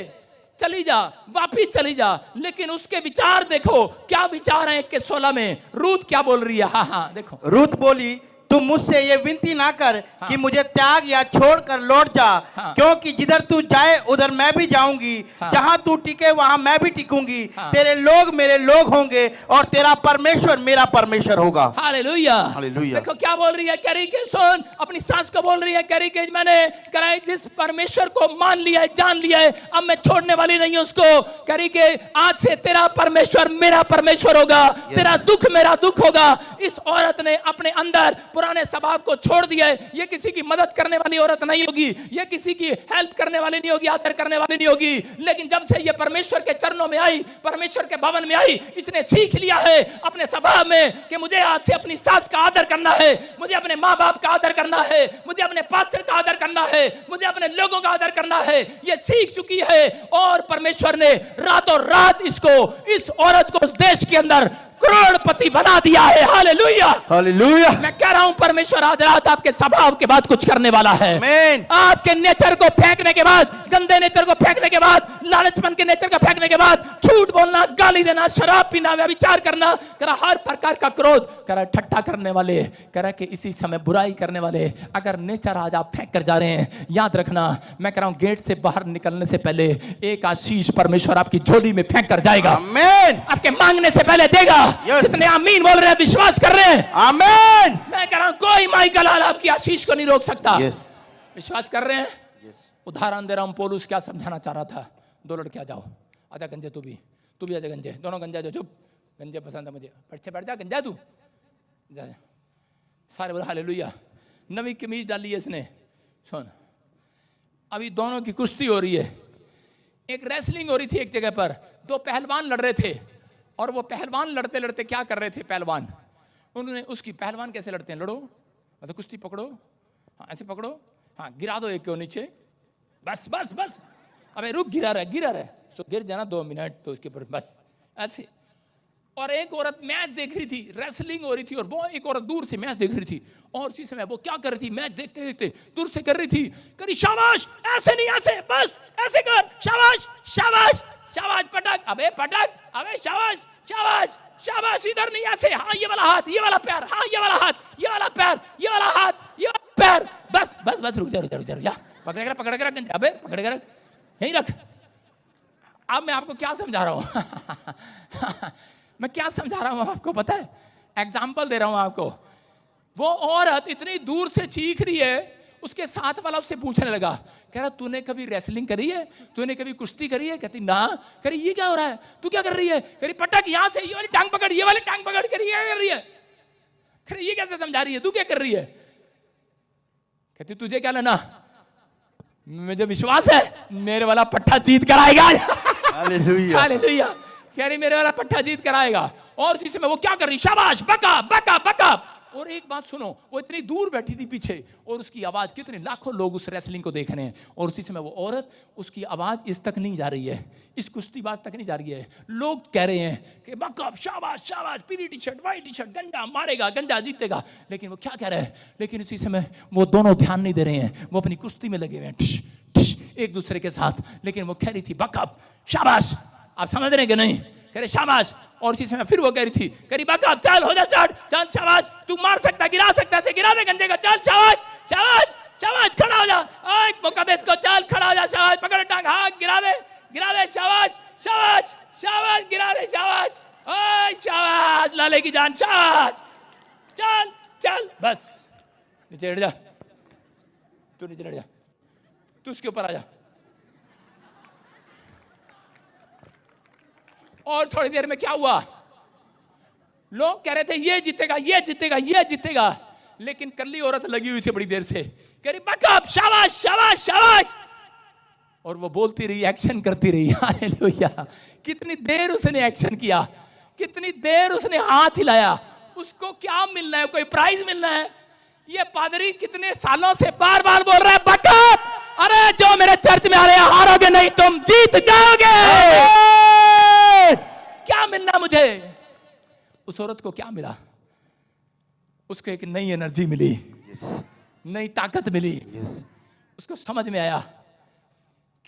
चली जा, वापिस चली जा। लेकिन उसके विचार देखो, क्या विचार है 1:16 में। रूत क्या बोल रही है? हाँ देखो, रूत बोली, तुम मुझसे ये विनती ना कर कि मुझे त्याग या छोड़कर लौट जा, क्योंकि जिधर तू जाए उधर मैं भी जाऊंगी, जहां तू टिके वहां मैं भी टिकूंगी। तेरे लोग मेरे लोग होंगे और तेरा परमेश्वर मेरा परमेश्वर होगा। Hallelujah, hallelujah. देखो क्या बोल रही है। कह रही कि सुन, अपनी सास को बोल रही है, कह रही कि मैंने कराई जिस परमेश्वर को मान लिया है, जान लिया है, अब मैं छोड़ने वाली नहीं हूं उसको। कह रही कि आज से तेरा परमेश्वर मेरा परमेश्वर होगा, तेरा दुख मेरा दुख होगा। इस औरत ने अपने अंदर पुराने स्वभाव को छोड़ दिया है। ये किसी की मदद करने वाली औरत नहीं होगी, ये किसी की हेल्प करने वाली नहीं होगी, आदर करने वाली नहीं होगी। लेकिन जब से ये परमेश्वर के चरणों में आई, परमेश्वर के भवन में आई, इसने सीख लिया है अपने स्वभाव में कि मुझे आज से अपनी सास का आदर करना है, मुझे अपने माँ बाप का आदर करना है, मुझे अपने पास्टर का आदर करना है, मुझे अपने लोगों का आदर करना है। ये सीख चुकी है और परमेश्वर ने रातों रात इसको, इस औरत को उस देश के अंदर करोड़पति बना दिया है। Hallelujah, hallelujah. मैं कह रहा हूं परमेश्वर आज रात आपके स्वभाव के बाद कुछ करने वाला है। आमीन। आपके नेचर को फेंकने के बाद, गंदे नेचर को फेंकने के बाद, लालचपन के नेचर को फेंकने के बाद, झूठ बोलना, गाली देना, शराब पीना, व्यभिचार करना, कह रहा हर प्रकार का क्रोध, कह रहा ठट्ठा करने वाले, कह रहा कि इसी समय बुराई करने वाले, अगर नेचर आज आप फेंक कर जा रहे हैं, याद रखना, मैं कह रहा हूं गेट से बाहर निकलने से पहले एक आशीष परमेश्वर आपकी झोली में फेंक कर जाएगा। आमीन। आपके मांगने से पहले देगा। कितने आमीन बोल रहे हैं, विश्वास कर रहे हैं? आमीन। मैं कह रहा हूं कोई माइकल हाल आपकी आशीष को नहीं रोक सकता। यस। विश्वास कर रहे हैं? उदाहरण दे रहा हूं, पौलुस क्या समझाना चाह रहा था। 2 लड़के आ जाओ, आजा गंजे, तू भी आजा गंजे, दोनों गंजा जो, चुप, गंजे पसंद है मुझे, बैठ जा गंजा, तू जा। सारे बोले हालेलुया। नवी कमीज डाली है इसने। सुन, अभी दोनों की कुश्ती हो रही है। एक रेसलिंग हो रही थी एक जगह पर, दो पहलवान लड़ रहे थे और वो पहलवान लड़ते लड़ते क्या कर रहे थे पहलवान, उन्होंने उसकी पहलवान कैसे लड़ते हैं, लड़ो मतलब कुश्ती पकड़ो, हाँ ऐसे पकड़ो, हाँ गिरा दो एक को नीचे, बस बस बस, अबे रुक, गिरा रहे सो गिर जाना 2 मिनट, तो उसके ऊपर बस ऐसे। और एक औरत मैच देख रही थी, रेसलिंग हो रही थी और वो एक औरत दूर से मैच देख रही थी और उसी समय वो क्या कर रही थी, मैच देखते देखते दूर से कर रही थी, करी शाबाश, ऐसे नहीं ऐसे, बस ऐसे कर, शाबाश शाबाश शाबाश, पटक, अबे पटक, अबे शाबाश शाबाश शाबाश, इधर नहीं ऐसे, हाँ ये वाला हाथ, ये वाला पैर, हाँ ये वाला हाथ, ये वाला पैर, ये वाला हाथ, ये वाला पैर, बस बस बस, रुक जा, पकड़ के रख, अबे पकड़ के रख, यहीं रख। अब मैं आपको क्या समझा रहा हूं मैं क्या समझा रहा हूं आपको पता है, एग्जाम्पल दे रहा हूं आपको। वो औरत इतनी दूर से चीख रही है, उसके साथ वाला उससे पूछने लगा, कह रहा तूने कभी रेसलिंग करी है, तूने कभी कुश्ती करी है, कहती ना, कह रही ये क्या हो रहा है, तू क्या कर रही है, कह रही पटक यहां से, ये वाली टांग पकड़, ये वाली टांग पकड़, कह रही क्या कर रही है, कह रही ये कैसे समझा रही है, तू क्या कर रही है, कहती तुझे क्या लेना, मुझे विश्वास है मेरे वाला पट्टा जीत कर आएगा हालेलुया हालेलुया, कह रही मेरे वाला पट्टा जीत कर आएगा। और इसी में वो क्या कर रही, शाबाश, बका बका बका। और एक बात सुनो, वो इतनी दूर बैठी थी पीछे और उसकी आवाज, कितने लाखों लोग उस रेसलिंग को देख रहे हैं और उसी समय वो औरत, उसकी आवाज इस तक नहीं जा रही है, इस कुश्तीबाज तक नहीं जा रही है। लोग कह रहे हैं कि बकअप, शाबाश शाबाश, पीली T shirt, white T shirt, गंजा मारेगा, गंजा जीतेगा, लेकिन वो क्या कह रहे हैं, लेकिन इसी समय वो दोनों ध्यान नहीं दे रहे हैं, वो अपनी कुश्ती में लगे हुए हैं ठिश, ठिश, एक दूसरे के साथ। लेकिन वो कह रही थी बकअप, शाबाश, आप समझ रहे हैं कि नहीं, कह रहे शाबाश। और इसी समय फिर वो कह रही थी, कह रही बकअप, चल हो जा स्टार्ट, चल शाबाश, तू मार सकता, गिरा सकता है, गिरा दे गंजे का, चल शाबाश शाबाश शाबाश, खड़ा हो जा, एक मौका दे इसको, चल खड़ा हो जा, शाबाश, पकड़ टांग, हाँ गिरा दे, शाबाश शाबाश शाबाश, गिरा दे, शाबाश, ओए शाबाश, लाले की जान, शाबाश, चल चल, बस नीचे हट जा, तू नीचे हट जा, तू उसके ऊपर आ जा। और थोड़ी देर में क्या हुआ, लोग कह रहे थे ये जीतेगा, ये जीतेगा, ये जीतेगा, लेकिन कल्ली औरत लगी हुई थी बड़ी देर से, कह रही बकअप, शाबाश शाबाश शाबाश, और वो बोलती रही, एक्शन करती रही। हालेलुया, कितनी देर उसने एक्शन किया, कितनी देर उसने हाथ हिलाया, उसको क्या मिलना है, कोई प्राइज मिलना है। ये पादरी कितने सालों से बार बार बोल रहा है बकअप, अरे जो मेरे चर्च में आ रहे हैं, हारोगे नहीं, तुम जीत जाओगे। क्या मिलना मुझे, उस औरत को क्या मिला, उसको एक नई एनर्जी मिली, नई ताकत मिली, उसको समझ में आया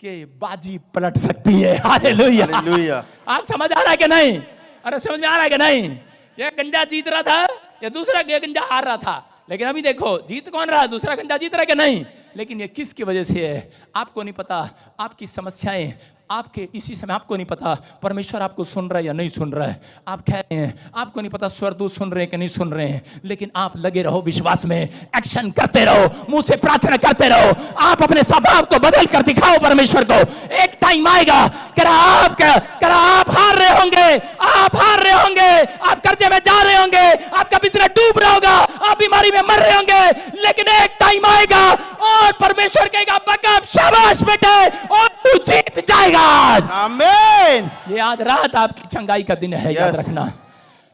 कि बाजी पलट सकती है। हालेलुया, आप समझ आ रहा है कि नहीं, अरे समझ में आ रहा है कि नहीं, ये गंजा जीत रहा था या दूसरा गंजा हार रहा था, लेकिन अभी देखो जीत कौन रहा, दूसरा गंजा जीत रहा है कि नहीं, लेकिन ये किसकी वजह से है आपको नहीं पता। आपकी समस्याएं आपके इसी समय आपको नहीं पता, परमेश्वर आपको सुन रहा है या नहीं सुन रहा है, आप कह रहे हैं आपको नहीं पता स्वर्गदूत सुन रहे हैं कि नहीं सुन रहे हैं, लेकिन आप लगे रहो विश्वास में, एक्शन करते रहो, मुंह से प्रार्थना करते रहो, आप अपने स्वभाव को बदल कर दिखाओ परमेश्वर को। एक टाइम आएगा आप हार रहे होंगे, आप हार रहे होंगे, आप कर्जे में जा रहे होंगे, आपका बिजनेस डूब रहा होगा, आप बीमारी में मर रहे होंगे, लेकिन एक टाइम आएगा और परमेश्वर कहेगा बकअप, शाबाश बेटे, और तू जीत जाएगा। आमीन। ये आज रात आपकी चंगाई का दिन है, याद रखना।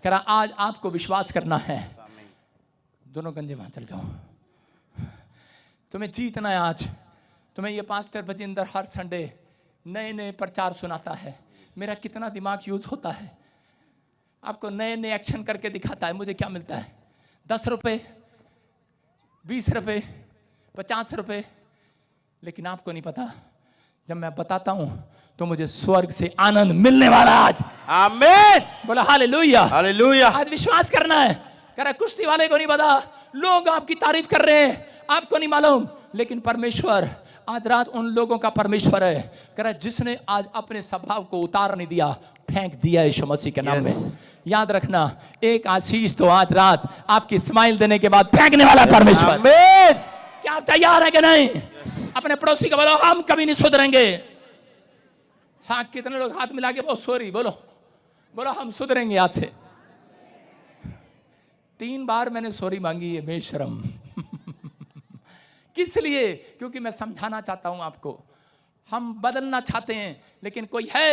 कह रहा आज आपको विश्वास करना है, दोनों गंजे वहां चल जाओ, तुम्हें जीतना है आज। तुम्हें ये पास्टर बजिंदर हर संडे नए नए प्रचार सुनाता है, मेरा कितना दिमाग यूज होता है, आपको नए नए एक्शन करके दिखाता है। मुझे क्या मिलता है, 10 रुपए, 20 रुपए, 50 रुपए, लेकिन आपको नहीं पता, जब मैं बताता हूं तो मुझे स्वर्ग से आनंद मिलने वाला आज। आमीन, बोला हालेलुया हालेलुया। आज विश्वास करना है। कह रहा कुश्ती वाले को नहीं पता, लोग आपकी तारीफ कर रहे हैं, आपको नहीं मालूम, लेकिन परमेश्वर आज रात उन लोगों का परमेश्वर है। कह रहा जिसने आज अपने स्वभाव को उतार नहीं दिया, फेंक दिया यीशु मसीह के नाम में। याद रखना, एक आशीष तो आज रात आपकी स्माइल देने के बाद फेंकने वाला परमेश्वर। क्या आप तैयार है कि नहीं? अपने पड़ोसी को बोलो हम कभी नहीं सुधरेंगे। हाँ, कितने लोग हाथ मिला के बोलो सॉरी, बोलो बोलो हम सुधरेंगे आज से। 3 बार मैंने सॉरी मांगी है, बेशरम। किस लिए? क्योंकि मैं समझाना चाहता हूं आपको, हम बदलना चाहते हैं, लेकिन कोई है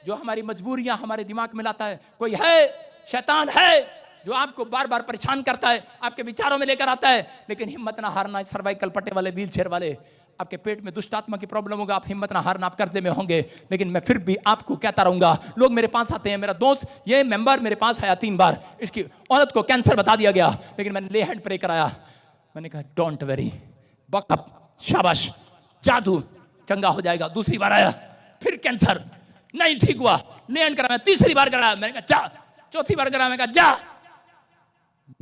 जो हमारी मजबूरियां हमारे दिमाग में लाता है, कोई है, शैतान है जो आपको बार बार परेशान करता है, आपके विचारों में लेकर आता है। लेकिन हिम्मत ना हारना, सर्वाइकल पट्टे वाले, व्हील चेयर वाले, आपके पेट में दुष्ट आत्मा की प्रॉब्लम होगा, आप हिम्मत ना हारना, आप कर्जे में होंगे, लेकिन मैं फिर भी आपको कहता रहूंगा। लोग मेरे पास आते हैं, मेरा दोस्त ये मेंबर मेरे पास आया 3 बार, इसकी औरत को कैंसर बता दिया गया, लेकिन मैंने ले हैंड प्रे कराया, मैंने कहा डोंट वेरी, बक अप, शाबाश, जादू चंगा हो जाएगा। दूसरी बार आया, फिर कैंसर नहीं ठीक हुआ, ले हैंड कराया, तीसरी बार कराया, मैंने कहा जा, चौथी बार कराया, मैंने कहा जा,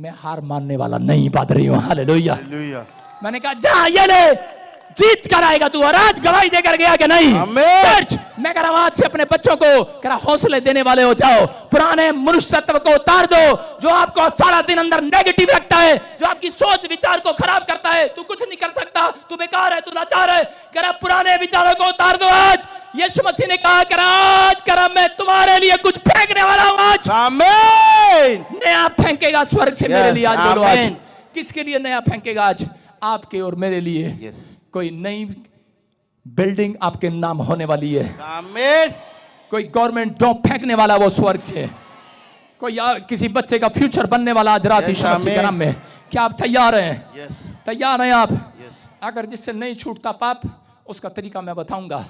मैं हार मानने वाला नहीं पादरी हूं। हालेलुया। मैंने कहा जा, ये ले, जीत कर आएगा तू, और आज गवाही देकर गया कि नहीं? चर्च, मैं कह रहा हूं आज से अपने बच्चों को कह रहा हौसले देने वाले हो जाओ, पुराने मनुष्य तत्व को उतार दो जो आपको सारा दिन अंदर नेगेटिव रखता है, जो आपकी सोच विचार को खराब करता है। तू कुछ नहीं कर सकता, तू बेकार है, तू लाचार है, कह रहा पुराने विचारों को उतार दो। आज यीशु मसीह ने कहा, कह रहा आज कह रहा मैं तुम्हारे लिए कुछ फेंकने वाला हूं, आज आमीन। नया फेंकेगा स्वर्ग से मेरे लिए। आज बोलो, आज किसके लिए नया फेंकेगा? आज आपके और मेरे लिए कोई नई बिल्डिंग आपके नाम होने वाली है। आमीन। कोई गवर्नमेंट जॉब फेंकने वाला वो स्वर्ग से, कोई यार किसी बच्चे का फ्यूचर बनने वाला आज रात यीशु मसीह के नाम में। क्या आप तैयार हैं? तैयार हैं आप? अगर जिससे नहीं छूटता पाप, उसका तरीका मैं बताऊंगा।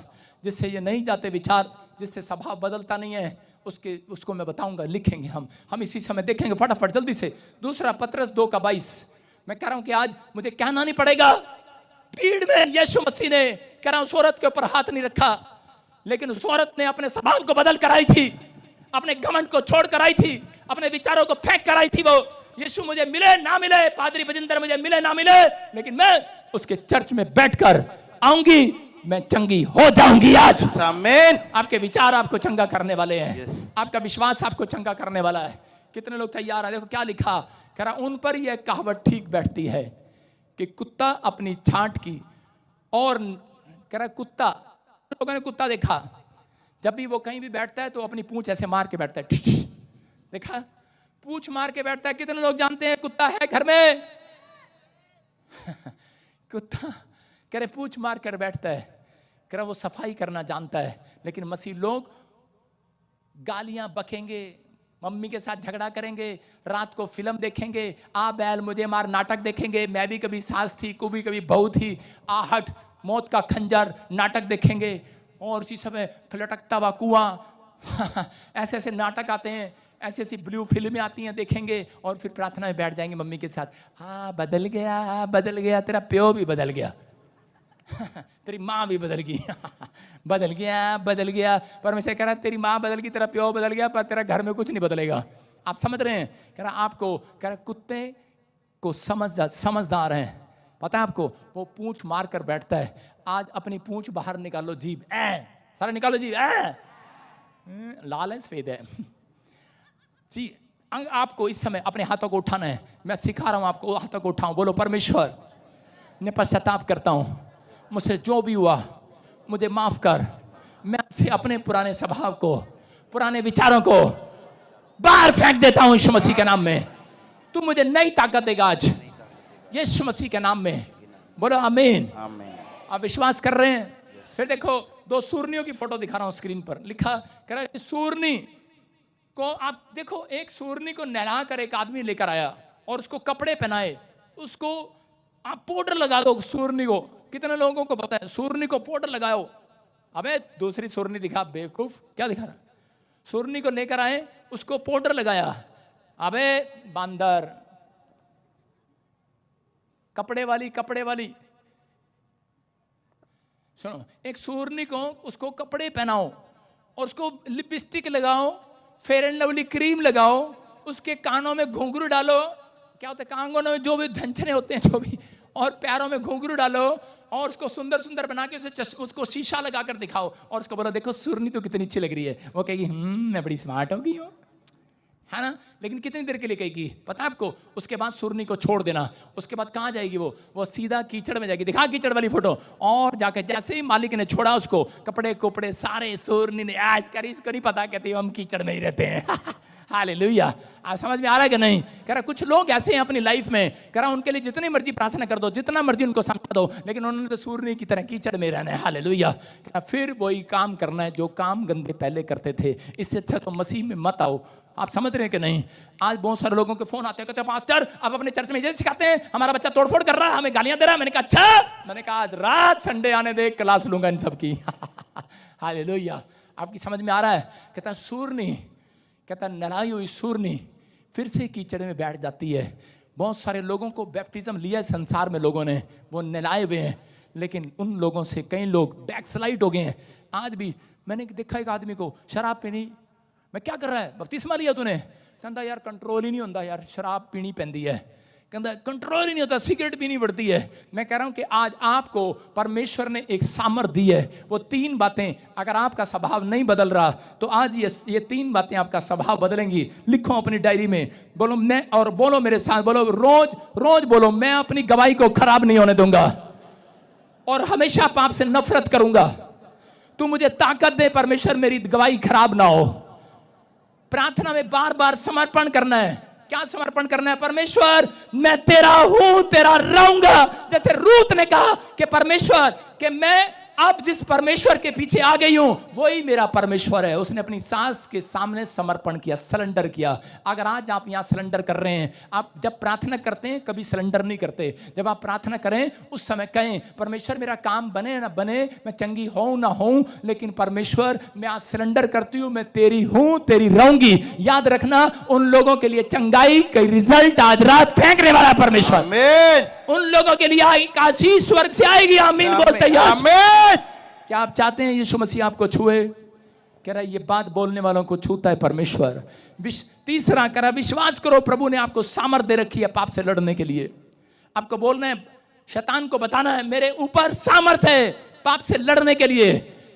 जिससे ये नहीं जाते विचार, जिससे स्वभाव बदलता नहीं है, उसको मैं बताऊंगा, लिखेंगे हम इसी समय देखेंगे फटाफट जल्दी से। दूसरा पतरस 2:22, मैं कह रहा हूं कि आज मुझे कहना नहीं पड़ेगा, भीड़ में यीशु मसीह ने कह रहा हूं उस औरत के ऊपर हाथ नहीं रखा, लेकिन उस औरत ने अपने स्वभाव को बदल कर आई थी, अपने घमंड को छोड़ कर आई थी, अपने विचारों को फेंक कर आई थी। वो यीशु मुझे मिले ना मिले, पादरी बजिंदर मुझे मिले ना मिले, लेकिन मैं उसके चर्च में बैठकर आऊंगी, मैं चंगी हो जाऊंगी। आज आमीन। आपके विचार आपको चंगा करने वाले हैं, आपका विश्वास आपको चंगा करने वाला है। कितने लोग तैयार है? देखो क्या लिखा, कह रहा उन पर यह कहावत ठीक बैठती है कि कुत्ता अपनी छांट की, और कह रहा कुत्ता, लोगों ने कुत्ता देखा, जब भी वो कहीं भी बैठता है तो अपनी पूंछ ऐसे मार के बैठता है। देखा, पूंछ मार के बैठता है। कितने लोग जानते हैं कुत्ता है घर में? कुत्ता कह रहे पूंछ मार कर बैठता है, कह रहा वो सफाई करना जानता है। लेकिन मसीह लोग गालियां बकेंगे, मम्मी के साथ झगड़ा करेंगे, रात को फिल्म देखेंगे, आ बैल मुझे मार नाटक देखेंगे, मैं भी कभी सास थी, कभी बहू थी, आहट, मौत का खंजर नाटक देखेंगे, और उसी समय लटकता हुआ कुआं ऐसे ऐसे नाटक आते हैं, ऐसी ऐसी ब्लू फिल्में आती हैं, देखेंगे, और फिर प्रार्थना में बैठ जाएंगे मम्मी के साथ। हाँ बदल गया, तेरा प्यो भी बदल गया, तेरी माँ भी बदल गई बदल गया। परमेश्वर कह रहा है तेरी माँ बदल गई, तेरा प्यो बदल गया, पर तेरा घर में कुछ नहीं बदलेगा। आप समझ रहे हैं? कह रहा आपको, कह रहा कुत्ते को समझदार हैं, पता है आपको, वो पूंछ मार कर बैठता है। आज अपनी पूंछ बाहर निकालो, जीभ सारा निकालो, जीभ लाल है सफेद है जी। आपको इस समय अपने हाथों को उठाना है, मैं सिखा रहा हूं आपको, हाथों को उठाओ, बोलो परमेश्वर मैं पश्चाताप करता हूं, मुझसे जो भी हुआ मुझे माफ कर, मैं से अपने पुराने स्वभाव को, पुराने विचारों को बाहर फेंक देता हूं यीशु मसीह के नाम में। तू मुझे नई ताकत देगा आज यीशु मसीह के नाम में, बोलो आमीन। आप विश्वास कर रहे हैं? फिर देखो 2 सूरनियों की फोटो दिखा रहा हूं स्क्रीन पर, लिखा कह रहा है सूरनी को, आप देखो एक सूरनी को नहला कर एक आदमी लेकर आया और उसको कपड़े पहनाए, उसको आप पाउडर लगा दो सूरनी को। कितने लोगों को पता है सूरनी को पाउडर लगाओ? अबे दूसरी सूरनी दिखा, बेवकूफ, क्या दिखा रहा? सूरनी को लेकर आए, उसको पाउडर लगाया, अबे बांदर, कपड़े वाली। सुनो, एक सूरनी को उसको कपड़े पहनाओ और उसको लिपस्टिक लगाओ, फेयर एंड लवली क्रीम लगाओ, उसके कानों में घुंघरू डालो, क्या होता है कानों में जो भी झंझने होते हैं जो भी, और पैरों में घुंघरू डालो, और उसको सुंदर सुंदर बना के उसको शीशा लगा कर दिखाओ, और उसको बोलो देखो सूरनी तो कितनी अच्छी लग रही है। वो कहेगी मैं बड़ी स्मार्ट हो गई हूँ, है ना? लेकिन कितनी देर के लिए कहेगी पता है आपको? उसके बाद सूरनी को छोड़ देना। उसके बाद कहाँ जाएगी वो सीधा कीचड़ में जाएगी। दिखा कीचड़ वाली फोटो। और जाके जैसे ही मालिक ने छोड़ा उसको, कपड़े सारे सूरनी ने आज करी, इसको नहीं पता, कहती हम कीचड़ में ही रहते हैं हालेलुया। आप समझ में आ रहा है कि नहीं? कह रहा कुछ लोग ऐसे हैं अपनी लाइफ में, कह रहा उनके लिए जितनी मर्जी प्रार्थना कर दो, जितना मर्जी उनको समझा दो, लेकिन उन्होंने तो सूरनी की तरह कीचड़ में रहना है। हालेलुया। कह रहा फिर वही काम करना है जो काम गंदे पहले करते थे। इससे अच्छा तो मसीह में मत आओ। आप समझ रहे हैं कि नहीं? आज बहुत सारे लोगों के फोन आते हैं, कहते हैं पास्टर आप अपने चर्च में ये सिखाते हैं, हमारा बच्चा तोड़फोड़ कर रहा है, हमें गालियां दे रहा है। मैंने कहा अच्छा, मैंने कहा आज रात संडे आने दे, क्लास लूंगा इन सबकी। हालेलुया। आपकी समझ में आ रहा है? कहता सूरनी, कहता नलाई हुई सूरनी फिर से कीचड़ में बैठ जाती है। बहुत सारे लोगों को बैप्टिज्म लिया है संसार में लोगों ने, वो नलाए हुए हैं, लेकिन उन लोगों से कई लोग बैकस्लाइड हो गए हैं। आज भी मैंने देखा एक आदमी को शराब पीनी, मैं क्या कर रहा है, बपतिस्मा लिया तूने? कहता यार कंट्रोल ही नहीं होता यार, शराब पीनी पैंदी है। कहता कंट्रोल ही नहीं होता, सिगरेट पीनी पड़ती है। मैं कह रहा हूं कि आज आपको परमेश्वर ने एक सामर्थ दी है। वो 3 बातें, अगर आपका स्वभाव नहीं बदल रहा तो आज ये 3 बातें आपका स्वभाव बदलेंगी। लिखो अपनी डायरी में, बोलो मैं, और बोलो मेरे साथ, बोलो रोज रोज बोलो, मैं अपनी गवाही को खराब नहीं होने दूंगा और हमेशा पाप से नफरत करूंगा। तू मुझे ताकत दे परमेश्वर, मेरी गवाही खराब ना हो। प्रार्थना में बार बार समर्पण करना है। क्या समर्पण करना है? परमेश्वर मैं तेरा हूं, तेरा रहूंगा। जैसे रूत ने कहा कि परमेश्वर कि मैं अब जिस परमेश्वर के पीछे आ गई हूं वही मेरा परमेश्वर है। उसने अपनी सास के सामने समर्पण किया, सरेंडर किया। अगर आज आप यहां सरेंडर कर रहे हैं, आप जब प्रार्थना करते हैं कभी सरेंडर नहीं करते। जब आप प्रार्थना करें उस समय कहें परमेश्वर मेरा काम बने ना बने, मैं चंगी हूं ना हूं, लेकिन परमेश्वर मैं आज सरेंडर करती हूं, मैं तेरी हूं, तेरी रहूंगी। याद रखना, उन लोगों के लिए चंगाई का रिजल्ट आज रात फेंकने वाला परमेश्वर। आमीन। उन लोगों के लिए आशीष स्वर्ग से आएगी। आमीन बोलते हैं। आमीन। क्या आप चाहते हैं यीशु मसीह आपको छुए? कह रहा है ये बात बोलने वालों को छूता है परमेश्वर। तीसरा कह रहा विश्वास करो, प्रभु ने आपको सामर्थ दे रखी है पाप से लड़ने के लिए। आपको बोलना है, शैतान को बताना है मेरे ऊपर सामर्थ है पाप से लड़ने के लिए।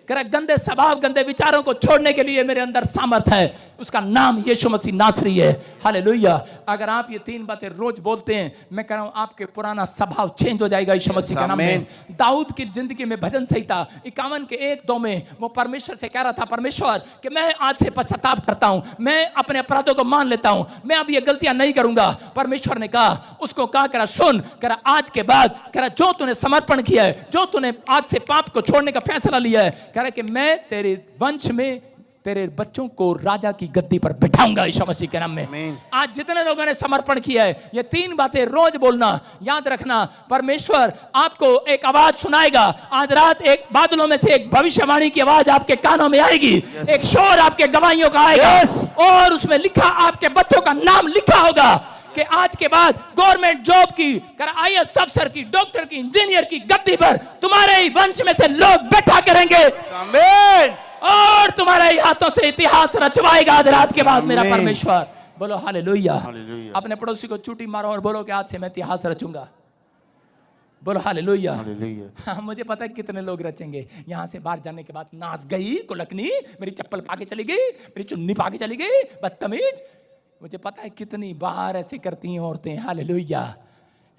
कह रहा गंदे स्वभाव, गंदे विचारों को छोड़ने के लिए मेरे अंदर सामर्थ है। उसका नाम यीशु मसीह नासरी है। हालेलुया। अगर आप ये 3 बातें रोज बोलते हैं, मैं कह रहा हूं आपके पुराना स्वभाव चेंज हो जाएगा यीशु मसीह के नाम में। दाऊद की जिंदगी में भजन संहिता 51 के 1-2 में वो परमेश्वर से कह रहा था, परमेश्वर कि मैं आज से पश्चाताप करता हूं, मैं अपने अपराधों को मान लेता हूं, मैं अब ये गलतियां नहीं करूंगा। परमेश्वर ने कहा, उसको कहा करा सुन, करा आज के बाद करा जो तूने समर्पण किया है, जो तूने आज से पाप को छोड़ने का फैसला लिया है, कह रहा कि मैं तेरे वंश में तेरे बच्चों को राजा की गद्दी पर बिठाऊंगा यीशु मसीह के नाम में। आज जितने लोगों ने समर्पण किया है, ये 3 बातें रोज बोलना। याद रखना, परमेश्वर आपको एक आवाज सुनाएगा। आज रात एक बादलों में से एक भविष्यवाणी की आवाज आपके कानों में आएगी। एक शोर आपके गवाहियों का आएगा और उसमें लिखा, आपके बच्चों का नाम लिखा होगा कि आज के बाद गवर्नमेंट जॉब की, IAS अफसर की, डॉक्टर की, इंजीनियर की गद्दी पर तुम्हारे ही वंश में से लोग बैठा करेंगे। आमीन। और तुम्हारे हाथों से इतिहास रचवाएगा आज रात के बाद मेरा परमेश्वर। बोलो हालेलुया। अपने पड़ोसी को चूटी मारो और बोलो कि आज से मैं इतिहास रचूंगा। बोलो हालेलुया। हाँ, मुझे पता है कितने लोग रचेंगे। यहाँ से बाहर जाने के बाद नाच गई कुलकनी, मेरी चप्पल पाके चली गई, मेरी चुन्नी पाके चली गई, बदतमीज। मुझे पता है कितनी बार ऐसे करती हैं औरतें। हालेलुया।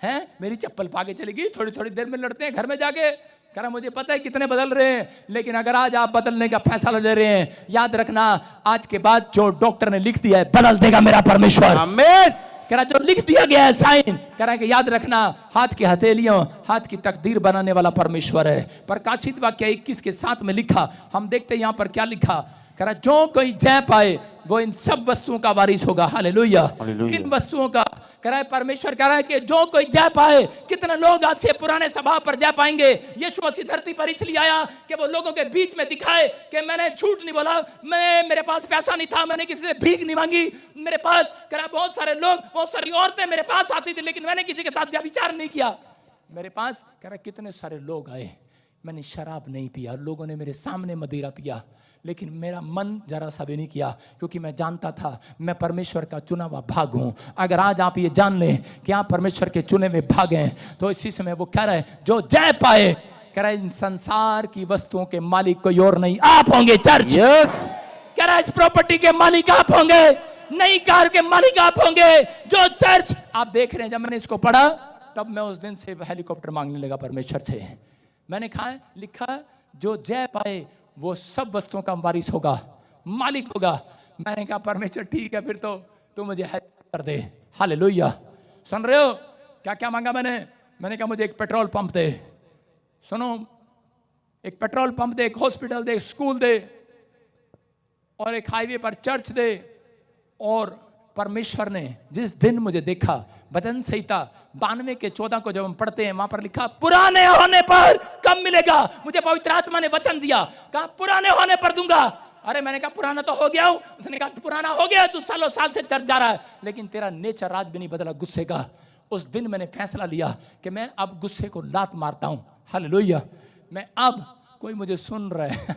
हैं, मेरी चप्पल पाके चली गई, थोड़ी थोड़ी देर में लड़ते हैं घर में जाके। कह रहा मुझे पता है कितने बदल रहे हैं, लेकिन अगर आज आप बदलने का फैसला ले रहे हैं, याद रखना आज के बाद जो डॉक्टर ने लिख दिया है बदल देगा मेरा परमेश्वर। आमीन। कह रहा जो लिख दिया गया है साइन, कह रहा कि याद रखना हाथ की हथेलियों, हाथ की तकदीर बनाने वाला परमेश्वर है। प्रकाशित वाक्य 21 के 7 में लिखा, हम देखते हैं यहाँ पर क्या लिखा। कह रहा जो कोई जय पाए वो इन सब वस्तुओं का वारिस होगा। हालेलुया। किन वस्तुओं का? कह रहा है परमेश्वर कह रहा है कि जो कोई जय पाए। कितने लोग आज से पुराने स्वभाव पर जय पाएंगे? यीशु मसीह धरती पर इसलिए आया कि वो लोगों के बीच में दिखाए कि मैंने झूठ नहीं बोला, मेरे पास पैसा नहीं था, मैंने किसी से भीख नहीं मांगी, मेरे पास कह रहा बहुत सारे लोग, बहुत सारी औरतें मेरे पास आती थी, लेकिन मैंने किसी के साथ व्यभिचार नहीं किया। मेरे पास कह रहा कितने सारे लोग आए, मैंने शराब नहीं पिया, लोगों ने मेरे सामने मदिरा पिया, लेकिन मेरा मन जरा सा भी नहीं किया, क्योंकि मैं जानता था मैं परमेश्वर का चुना हुआ भाग हूं। अगर आज आप ये जान लें कि आप परमेश्वर के चुने हुए भाग हैं, तो इसी समय वो कह रहा है जो जय पाए, कह रहा है इन संसार की वस्तुओं के मालिक कोई और नहीं, आप होंगे चर्च। कह रहा है इस प्रॉपर्टी के मालिक आप होंगे, नई कार के मालिक आप होंगे। जो चर्च आप देख रहे हैं, जब मैंने इसको पढ़ा तब मैं उस दिन से हेलीकॉप्टर मांगने लगा परमेश्वर से। मैंने कहा लिखा जो जय पाए वो सब वस्तुओं का वारिस होगा, मालिक होगा। मैंने कहा परमेश्वर ठीक है, फिर तो तू मुझे हेल्प कर दे। हालेलुया। सुन रहे हो क्या क्या मांगा मैंने कहा मुझे एक पेट्रोल पंप दे। सुनो, एक पेट्रोल पंप दे, एक हॉस्पिटल दे, एक स्कूल दे, और एक हाईवे पर चर्च दे। और परमेश्वर ने जिस दिन मुझे देखा, भजन संहिता 92 के 14 को जब हम पढ़ते हैं, वहां पर लिखा पुराने होने पर कब मिलेगा। मुझे पवित्र आत्मा ने वचन दिया, कहा पुराने होने पर दूंगा। अरे मैंने कहा पुराना तो हो गया हूं। उसने कहा पुराना हो गया, तू सालों साल से चर्च जा रहा है, लेकिन तेरा नेचर आज भी नहीं बदला गुस्से का। उस दिन मैंने फैसला लिया कि मैं अब गुस्से को लात मारता हूं। हालेलुया। मैं अब, कोई मुझे सुन रहा है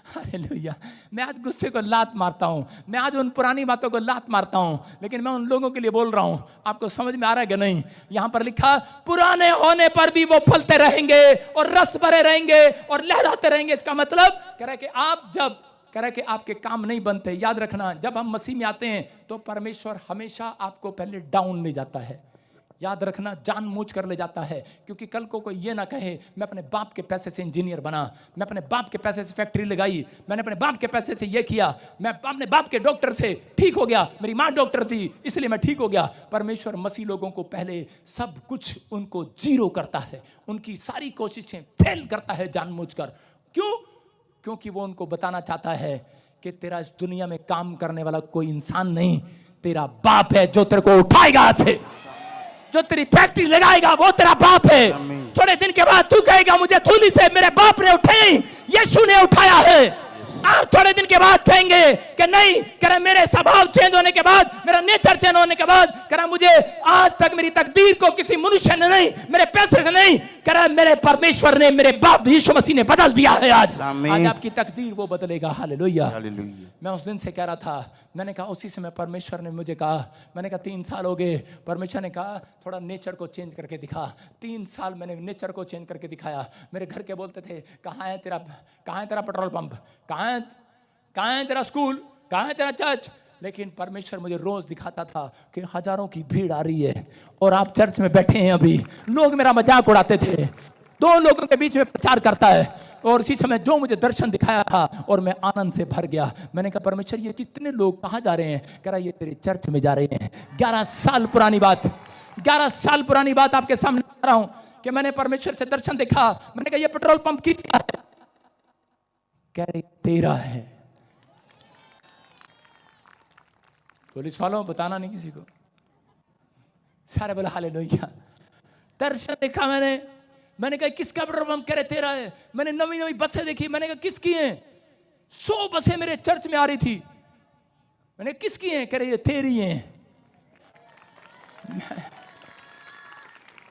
हालेलुया, मैं आज गुस्से को लात मारता हूं। मैं आज उन पुरानी बातों को लात मारता हूं, लेकिन मैं उन लोगों के लिए बोल रहा हूं। आपको समझ में आ रहा है कि नहीं? यहां पर लिखा पुराने होने पर भी वो फलते रहेंगे और रस भरे रहेंगे और लहराते रहेंगे। इसका मतलब कह रहा है कि आप जब कह रहा है कि आपके काम नहीं बनते, याद रखना, जब हम मसीह में आते हैं तो परमेश्वर हमेशा आपको पहले डाउन ले जाता है। याद रखना, जानबूझ कर ले जाता है, क्योंकि कल को कोई ये ना कहे मैं अपने बाप के पैसे से इंजीनियर बना, मैं अपने बाप के पैसे से फैक्ट्री लगाई, मैंने अपने बाप के पैसे से ये किया, मैं अपने बाप के डॉक्टर से ठीक हो गया, मेरी माँ डॉक्टर थी इसलिए मैं ठीक हो गया। परमेश्वर मसीह लोगों को पहले सब कुछ उनको जीरो करता है, उनकी सारी कोशिशें फेल करता है जानबूझकर। क्यों? क्योंकि वो उनको बताना चाहता है कि तेरा इस दुनिया में काम करने वाला कोई इंसान नहीं, तेरा बाप है जो तेरे को उठाएगा आज से, जो तेरी फैक्ट्री लगाएगा वो तेरा बाप है। थोड़े दिन के बाद तू कहेगा मुझे धूली से मेरे बाप ने उठाई, यीशु ने उठाया है। और थोड़े दिन के बाद कहेंगे कि नहीं, कह मेरे स्वभाव चेंज होने के बाद, मेरा नेचर चेंज होने के बाद, कह मुझे आज तक मेरी तकदीर को किसी मनुष्य ने नहीं, मेरे पैसे से नहीं, कह मेरे परमेश्वर ने, मेरे बाप यीशु मसीह ने बदल दिया है। आज आपकी तकदीर वो बदलेगा। हालेलुया। मैं उस दिन से कह रहा था, मैंने कहा उसी समय परमेश्वर ने मुझे कहा, मैंने कहा 3 साल हो गए, परमेश्वर ने कहा थोड़ा नेचर को चेंज करके दिखा। 3 साल मैंने नेचर को चेंज करके दिखाया। मेरे घर के बोलते थे कहाँ है तेरा पेट्रोल पंप, कहाँ है तेरा स्कूल, कहाँ है तेरा चर्च। लेकिन परमेश्वर मुझे रोज दिखाता था कि हजारों की भीड़ आ रही है और आप चर्च में बैठे हैं। अभी लोग मेरा मजाक उड़ाते थे, 2 लोगों के बीच में प्रचार करता है। और इसी समय जो मुझे दर्शन दिखाया था और मैं आनंद से भर गया। मैंने कहा परमेश्वर ये कितने लोग कहाँ जा रहे हैं? कह रहा ये तेरे चर्च में जा रहे हैं। 11 साल पुरानी बात, 11 साल पुरानी बात आपके सामने ला रहा हूं कि मैंने परमेश्वर से दर्शन देखा। मैंने कहा ये पेट्रोल पंप किसका है? कह रहे तेरा है। पुलिस वालों बताना नहीं किसी को। सारे बोला हालेलुया। दर्शन देखा मैंने कहा किसका पेट्रोल पंप? कह रहे तेरा है। मैंने नवी बसें देखी, मैंने कहा किसकी हैं? 100 बसें मेरे चर्च में आ रही थी। मैंने किसकी हैं? कह रहे ये तेरी हैं।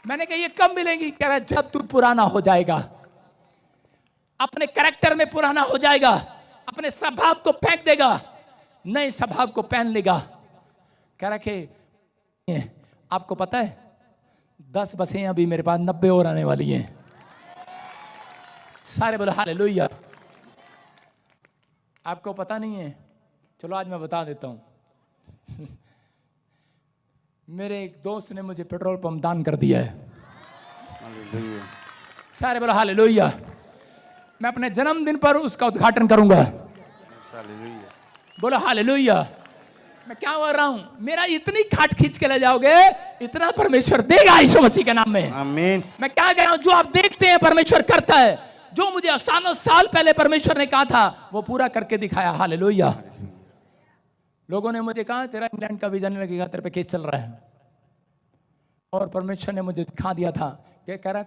मैंने कहा ये कब मिलेंगी? कह रहा जब तू पुराना हो जाएगा, अपने कैरेक्टर में पुराना हो जाएगा, अपने स्वभाव को फेंक देगा, नए स्वभाव को पहन लेगा। कह रहा कि आपको पता है 10 बसें अभी मेरे पास 90 और आने वाली हैं। सारे बोले हालेलुया। आपको पता नहीं है? चलो आज मैं बता देता हूं। मेरे एक दोस्त ने मुझे पेट्रोल पंप दान कर दिया है। सारे बोले हालेलुया। मैं अपने जन्मदिन पर उसका उद्घाटन करूंगा। बोलो हालेलुया। मैं क्या बोल रहा हूं? मेरा इतनी खाट खींच के ले जाओगे, इतना परमेश्वर देगा यीशु मसीह के नाम में। आमीन। मैं क्या कह रहा हूं? जो आप देखते हैं परमेश्वर करता है। जो मुझे साल पहले परमेश्वर ने कहा था वो पूरा करके दिखाया। हालेलुया। लोगों ने मुझे कहा तेरा इंग्लैंड का वीजा नहीं लगेगा, तेरे पे केस चल रहा है। और परमेश्वर ने मुझे दिखा दिया था कि कह रहा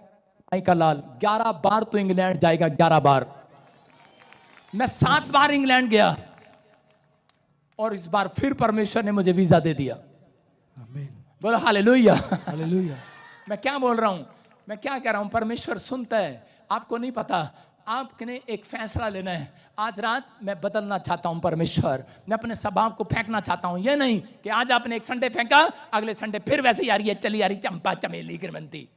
आई का लाल 11 बार तो इंग्लैंड जाएगा। 11 बार। मैं 7 बार इंग्लैंड गया और इस बार फिर परमेश्वर ने मुझे वीजा दे दिया। आमीन। बोलो हालेलुया। हालेलुया। मैं क्या बोल रहा हूं? मैं क्या कह रहा हूं? परमेश्वर सुनता है। आपको नहीं पता, आपने एक फैसला लेना है। आज रात मैं बदलना चाहता हूं परमेश्वर। मैं अपने स्वभाव को फेंकना चाहता हूं। ये नहीं कि आज आपने एक संडे फेंका, अगले संडे फिर वैसे ही आ रही है, चली आ रही चंपा चमेली गिरमंती,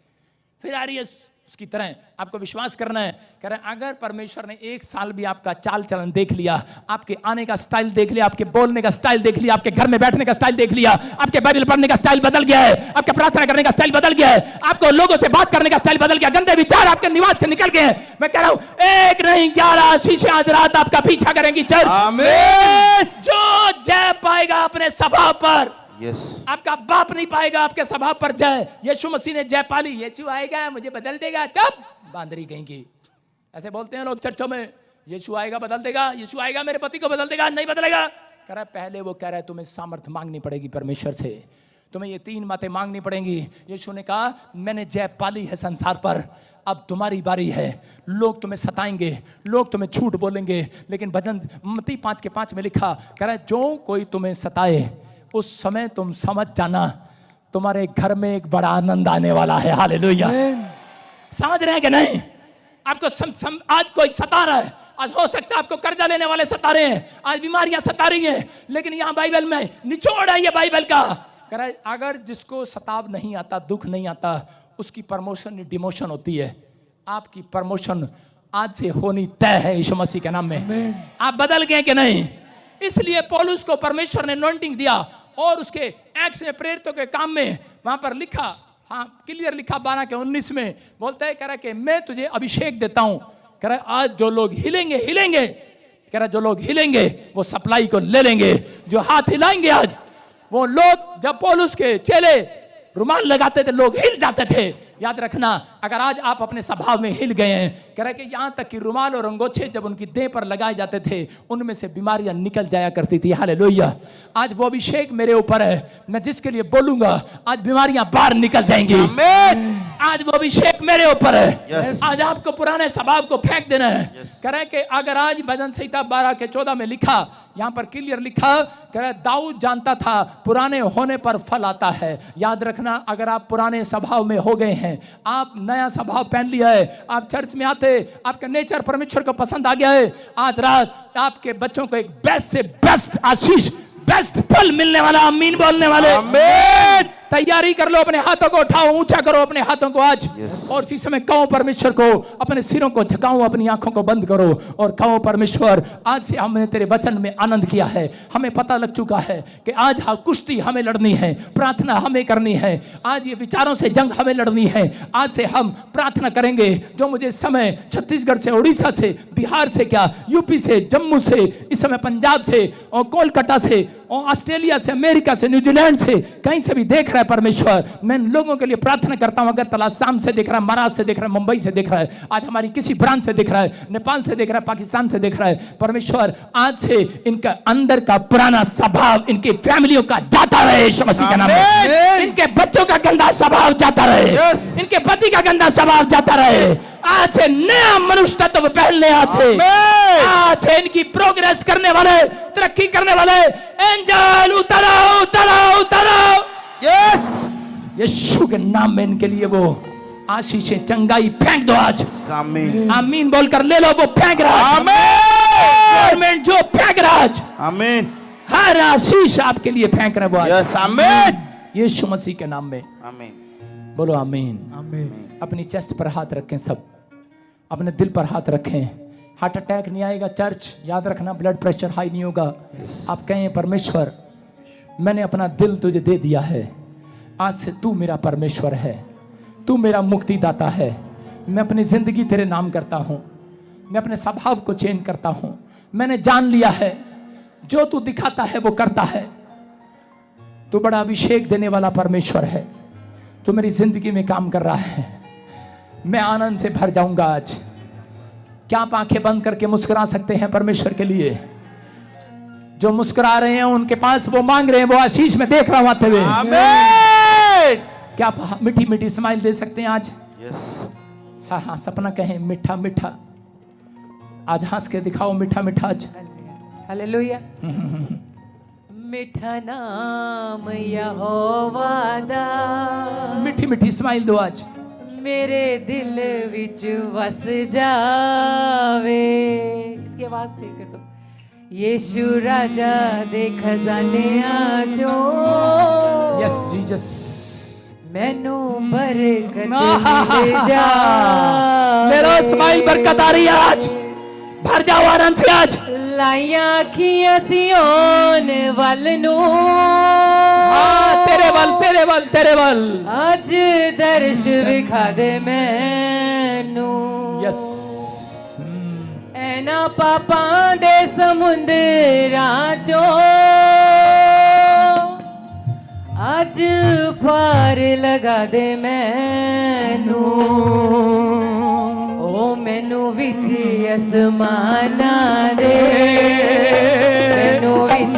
फिर आ रही है उसकी तरह आपको विश्वास करना है। कह रहे हैं अगर परमेश्वर ने 1 साल भी आपका चाल चलन देख लिया, आपके आने का स्टाइल देख लिया, आपके बोलने का स्टाइल देख लिया, आपके घर में बैठने का स्टाइल देख लिया, आपके बाइबल पढ़ने का स्टाइल बदल गया है, आपके प्रार्थना करने का स्टाइल बदल गया है, आपको लोगों से बात करने का स्टाइल बदल गया, गंदे विचार आपके निवास से निकल गए हैं, मैं कह रहा हूं 1 नहीं 11 शीशे आज रात आपका पीछा करेंगी चर्च। आमीन। जो जय पाएगा अपने स्वभाव पर, यस, आपका बाप नहीं पाएगा आपके स्वभाव पर जय। यीशु मसीह ने जय पाली, यीशु आएगा मुझे बदल देगा, चुप बांदरी कहेंगी। ऐसे बोलते हैं लोग चर्चों में, यीशु आएगा बदल देगा, यीशु आएगा मेरे पति को बदल देगा, नहीं बदलेगा। कह रहा है पहले वो कह रहा है तुम्हें सामर्थ्य मांगनी पड़ेगी परमेश्वर से, तुम्हें ये 3 बातें मांगनी पड़ेंगी। यीशु ने कहा मैंने जय पाली है संसार पर, अब तुम्हारी बारी है। लोग तुम्हें सताएंगे, लोग तुम्हें झूठ बोलेंगे, लेकिन भजन मत्ती 5:5 में लिखा, कह रहा है जो कोई तुम्हें सताए उस समय तुम समझ जाना तुम्हारे घर में एक बड़ा आनंद आने वाला है। हालेलुया। समझ रहे हैं कि नहीं? आपको आज कोई सता रहा है, आज हो सकता है आपको कर्जा लेने वाले सता रहे हैं, आज बीमारियां सता रही हैं, लेकिन यहां बाइबल में निचोड़ है ये बाइबल का। कह रहा है अगर जिसको सताव नहीं आता, दुख नहीं आता, उसकी प्रमोशन डिमोशन होती है। आपकी प्रमोशन आज से होनी तय है यीशु मसीह के नाम में। आप बदल गए कि नहीं? इसलिए पौलुस को परमेश्वर ने अनॉइंटिंग दिया और उसके एक्ट्स में प्रेरितों के काम में वहां पर लिखा, हाँ क्लियर लिखा 12:19 में बोलता है, कह रहा है कि मैं तुझे अभिषेक देता हूं। कह रहा है आज जो लोग हिलेंगे, कह रहा है जो लोग हिलेंगे वो सप्लाई को ले लेंगे, जो हाथ हिलाएंगे आज वो लोग। जब पौलुस के चेले रुमाल लगाते थे लोग हिल जाते थे। याद रखना अगर आज आप अपने स्वभाव में हिल गए हैं, कह रहे कि यहां तक कि रुमाल और अंगोछे जब उनकी देह पर लगाए जाते थे उनमें से बीमारियां निकल जाया करती थी। हालेलुया। आज वो अभिषेक मेरे ऊपर है, मैं जिसके लिए बोलूंगा आज बीमारियां बाहर निकल जाएंगी। आज वो अभिषेक मेरे ऊपर है। आज आपको पुराने स्वभाव को फेंक देना है। कह रहे कि अगर आज भजन संहिता 12:14 में लिखा, यहां पर क्लियर लिखा, कह रहे दाऊद जानता था पुराने होने पर फल आता है। याद रखना अगर आप पुराने स्वभाव में हो गए हैं, आप नया स्वभाव पहन लिया है, आप चर्च में आते, आपका नेचर परमेश्वर को पसंद आ गया है, आज रात आपके बच्चों को एक बेस्ट से बेस्ट आशीष, बेस्ट फल मिलने वाला। आमीन बोलने वाले। आमीन। तैयारी कर लो, अपने हाथों को उठाओ, ऊंचा करो अपने हाथों को आज और इसी समय कहो परमेश्वर को, अपने सिरों को झुकाओ, अपनी आंखों को बंद करो और कहो परमेश्वर आज से हमने तेरे वचन में आनंद किया है। हमें पता लग चुका है कि आज कुश्ती हमें लड़नी है, प्रार्थना हमें करनी है, आज ये विचारों से जंग हमें लड़नी है। आज से हम प्रार्थना करेंगे। जो मुझे समय छत्तीसगढ़ से, उड़ीसा से, बिहार से, क्या यूपी से, जम्मू से, इस समय पंजाब से और कोलकाता से और ऑस्ट्रेलिया से, अमेरिका से, न्यूजीलैंड से, कहीं से भी देख रहा है परमेश्वर, मैं लोगों के लिए प्रार्थना करता हूं। अगर तलासाम से देख रहा है, महाराष्ट्र से देख रहा है, मुंबई से देख रहा है, आज हमारी किसी ब्रांच से देख रहा है, नेपाल से देख रहा है, पाकिस्तान से देख रहा है, परमेश्वर आज से इनका अंदर का पुराना स्वभाव इनकी फैमिलियों का जाता रहे यीशु मसीह के नाम में। इनके बच्चों का गंदा स्वभाव जाता रहे, इनके पति का गंदा स्वभाव जाता रहे। आज से नया मनुष्य तत्व पहनने, आज से इनकी प्रोग्रेस करने वाले, तरक्की करने वाले एंजल उतरो उतरो उतरो। यस, यीशु के नाम में इनके लिए वो आशीषें, चंगाई फेंक दो आज। आमीन। आमीन बोलकर ले लो, वो फेंक रहा है। गवर्नमेंट जो फेंक रहा है, आमीन, हर आशीष आपके लिए फेंक रहे वो आज। यस, आमीन, यीशु मसीह के नाम में। आमीन बोलो आमीन। आमीन। अपनी चेस्ट पर हाथ रखें, सब अपने दिल पर हाथ रखें। हार्ट अटैक नहीं आएगा चर्च, याद रखना, ब्लड प्रेशर हाई नहीं होगा। आप कहें परमेश्वर मैंने अपना दिल तुझे दे दिया है, आज से तू मेरा परमेश्वर है, तू मेरा मुक्तिदाता है। मैं अपनी जिंदगी तेरे नाम करता हूं, मैं अपने स्वभाव को चेंज करता हूं। मैंने जान लिया है जो तू दिखाता है वो करता है। तू बड़ा अभिषेक देने वाला परमेश्वर है, जो मेरी जिंदगी में काम कर रहा है। मैं आनंद से भर जाऊंगा आज। क्या आप आंखें बंद करके मुस्कुरा सकते हैं परमेश्वर के लिए? जो मुस्कुरा रहे हैं उनके पास वो मांग रहे हैं, वो आशीष में देख रहा हूं आते हुए। आमीन। क्या आप मीठी मीठी स्माइल दे सकते हैं आज? यस। हाँ हाँ, सपना कहें मीठा मीठा, आज हंस के दिखाओ मीठा मीठा आज। हालेलुया। मीठा नाम यहोवा दा, मीठी मीठी स्माइल दो आज। मेरे दिल विच वस जावे। इसकी आवाज ठीक कर दो। यीशु राजा दे खजाने आजो। Yes Jesus. मैनू बरकत आहा, मिल जा ले लो स्माइल, बरकत आ रही है आज, भर जाओ आनंद से आज। लाइया अखियां सियोन वल नू हाँ, तेरे बल तेरे बल तेरे बल। अज दर्श विखा दे मैनू यस, ऐना पापां दे समुंदरां चो अज पार लगा दे मैनू ओ मैनू विच आसमाना दे मैनू विच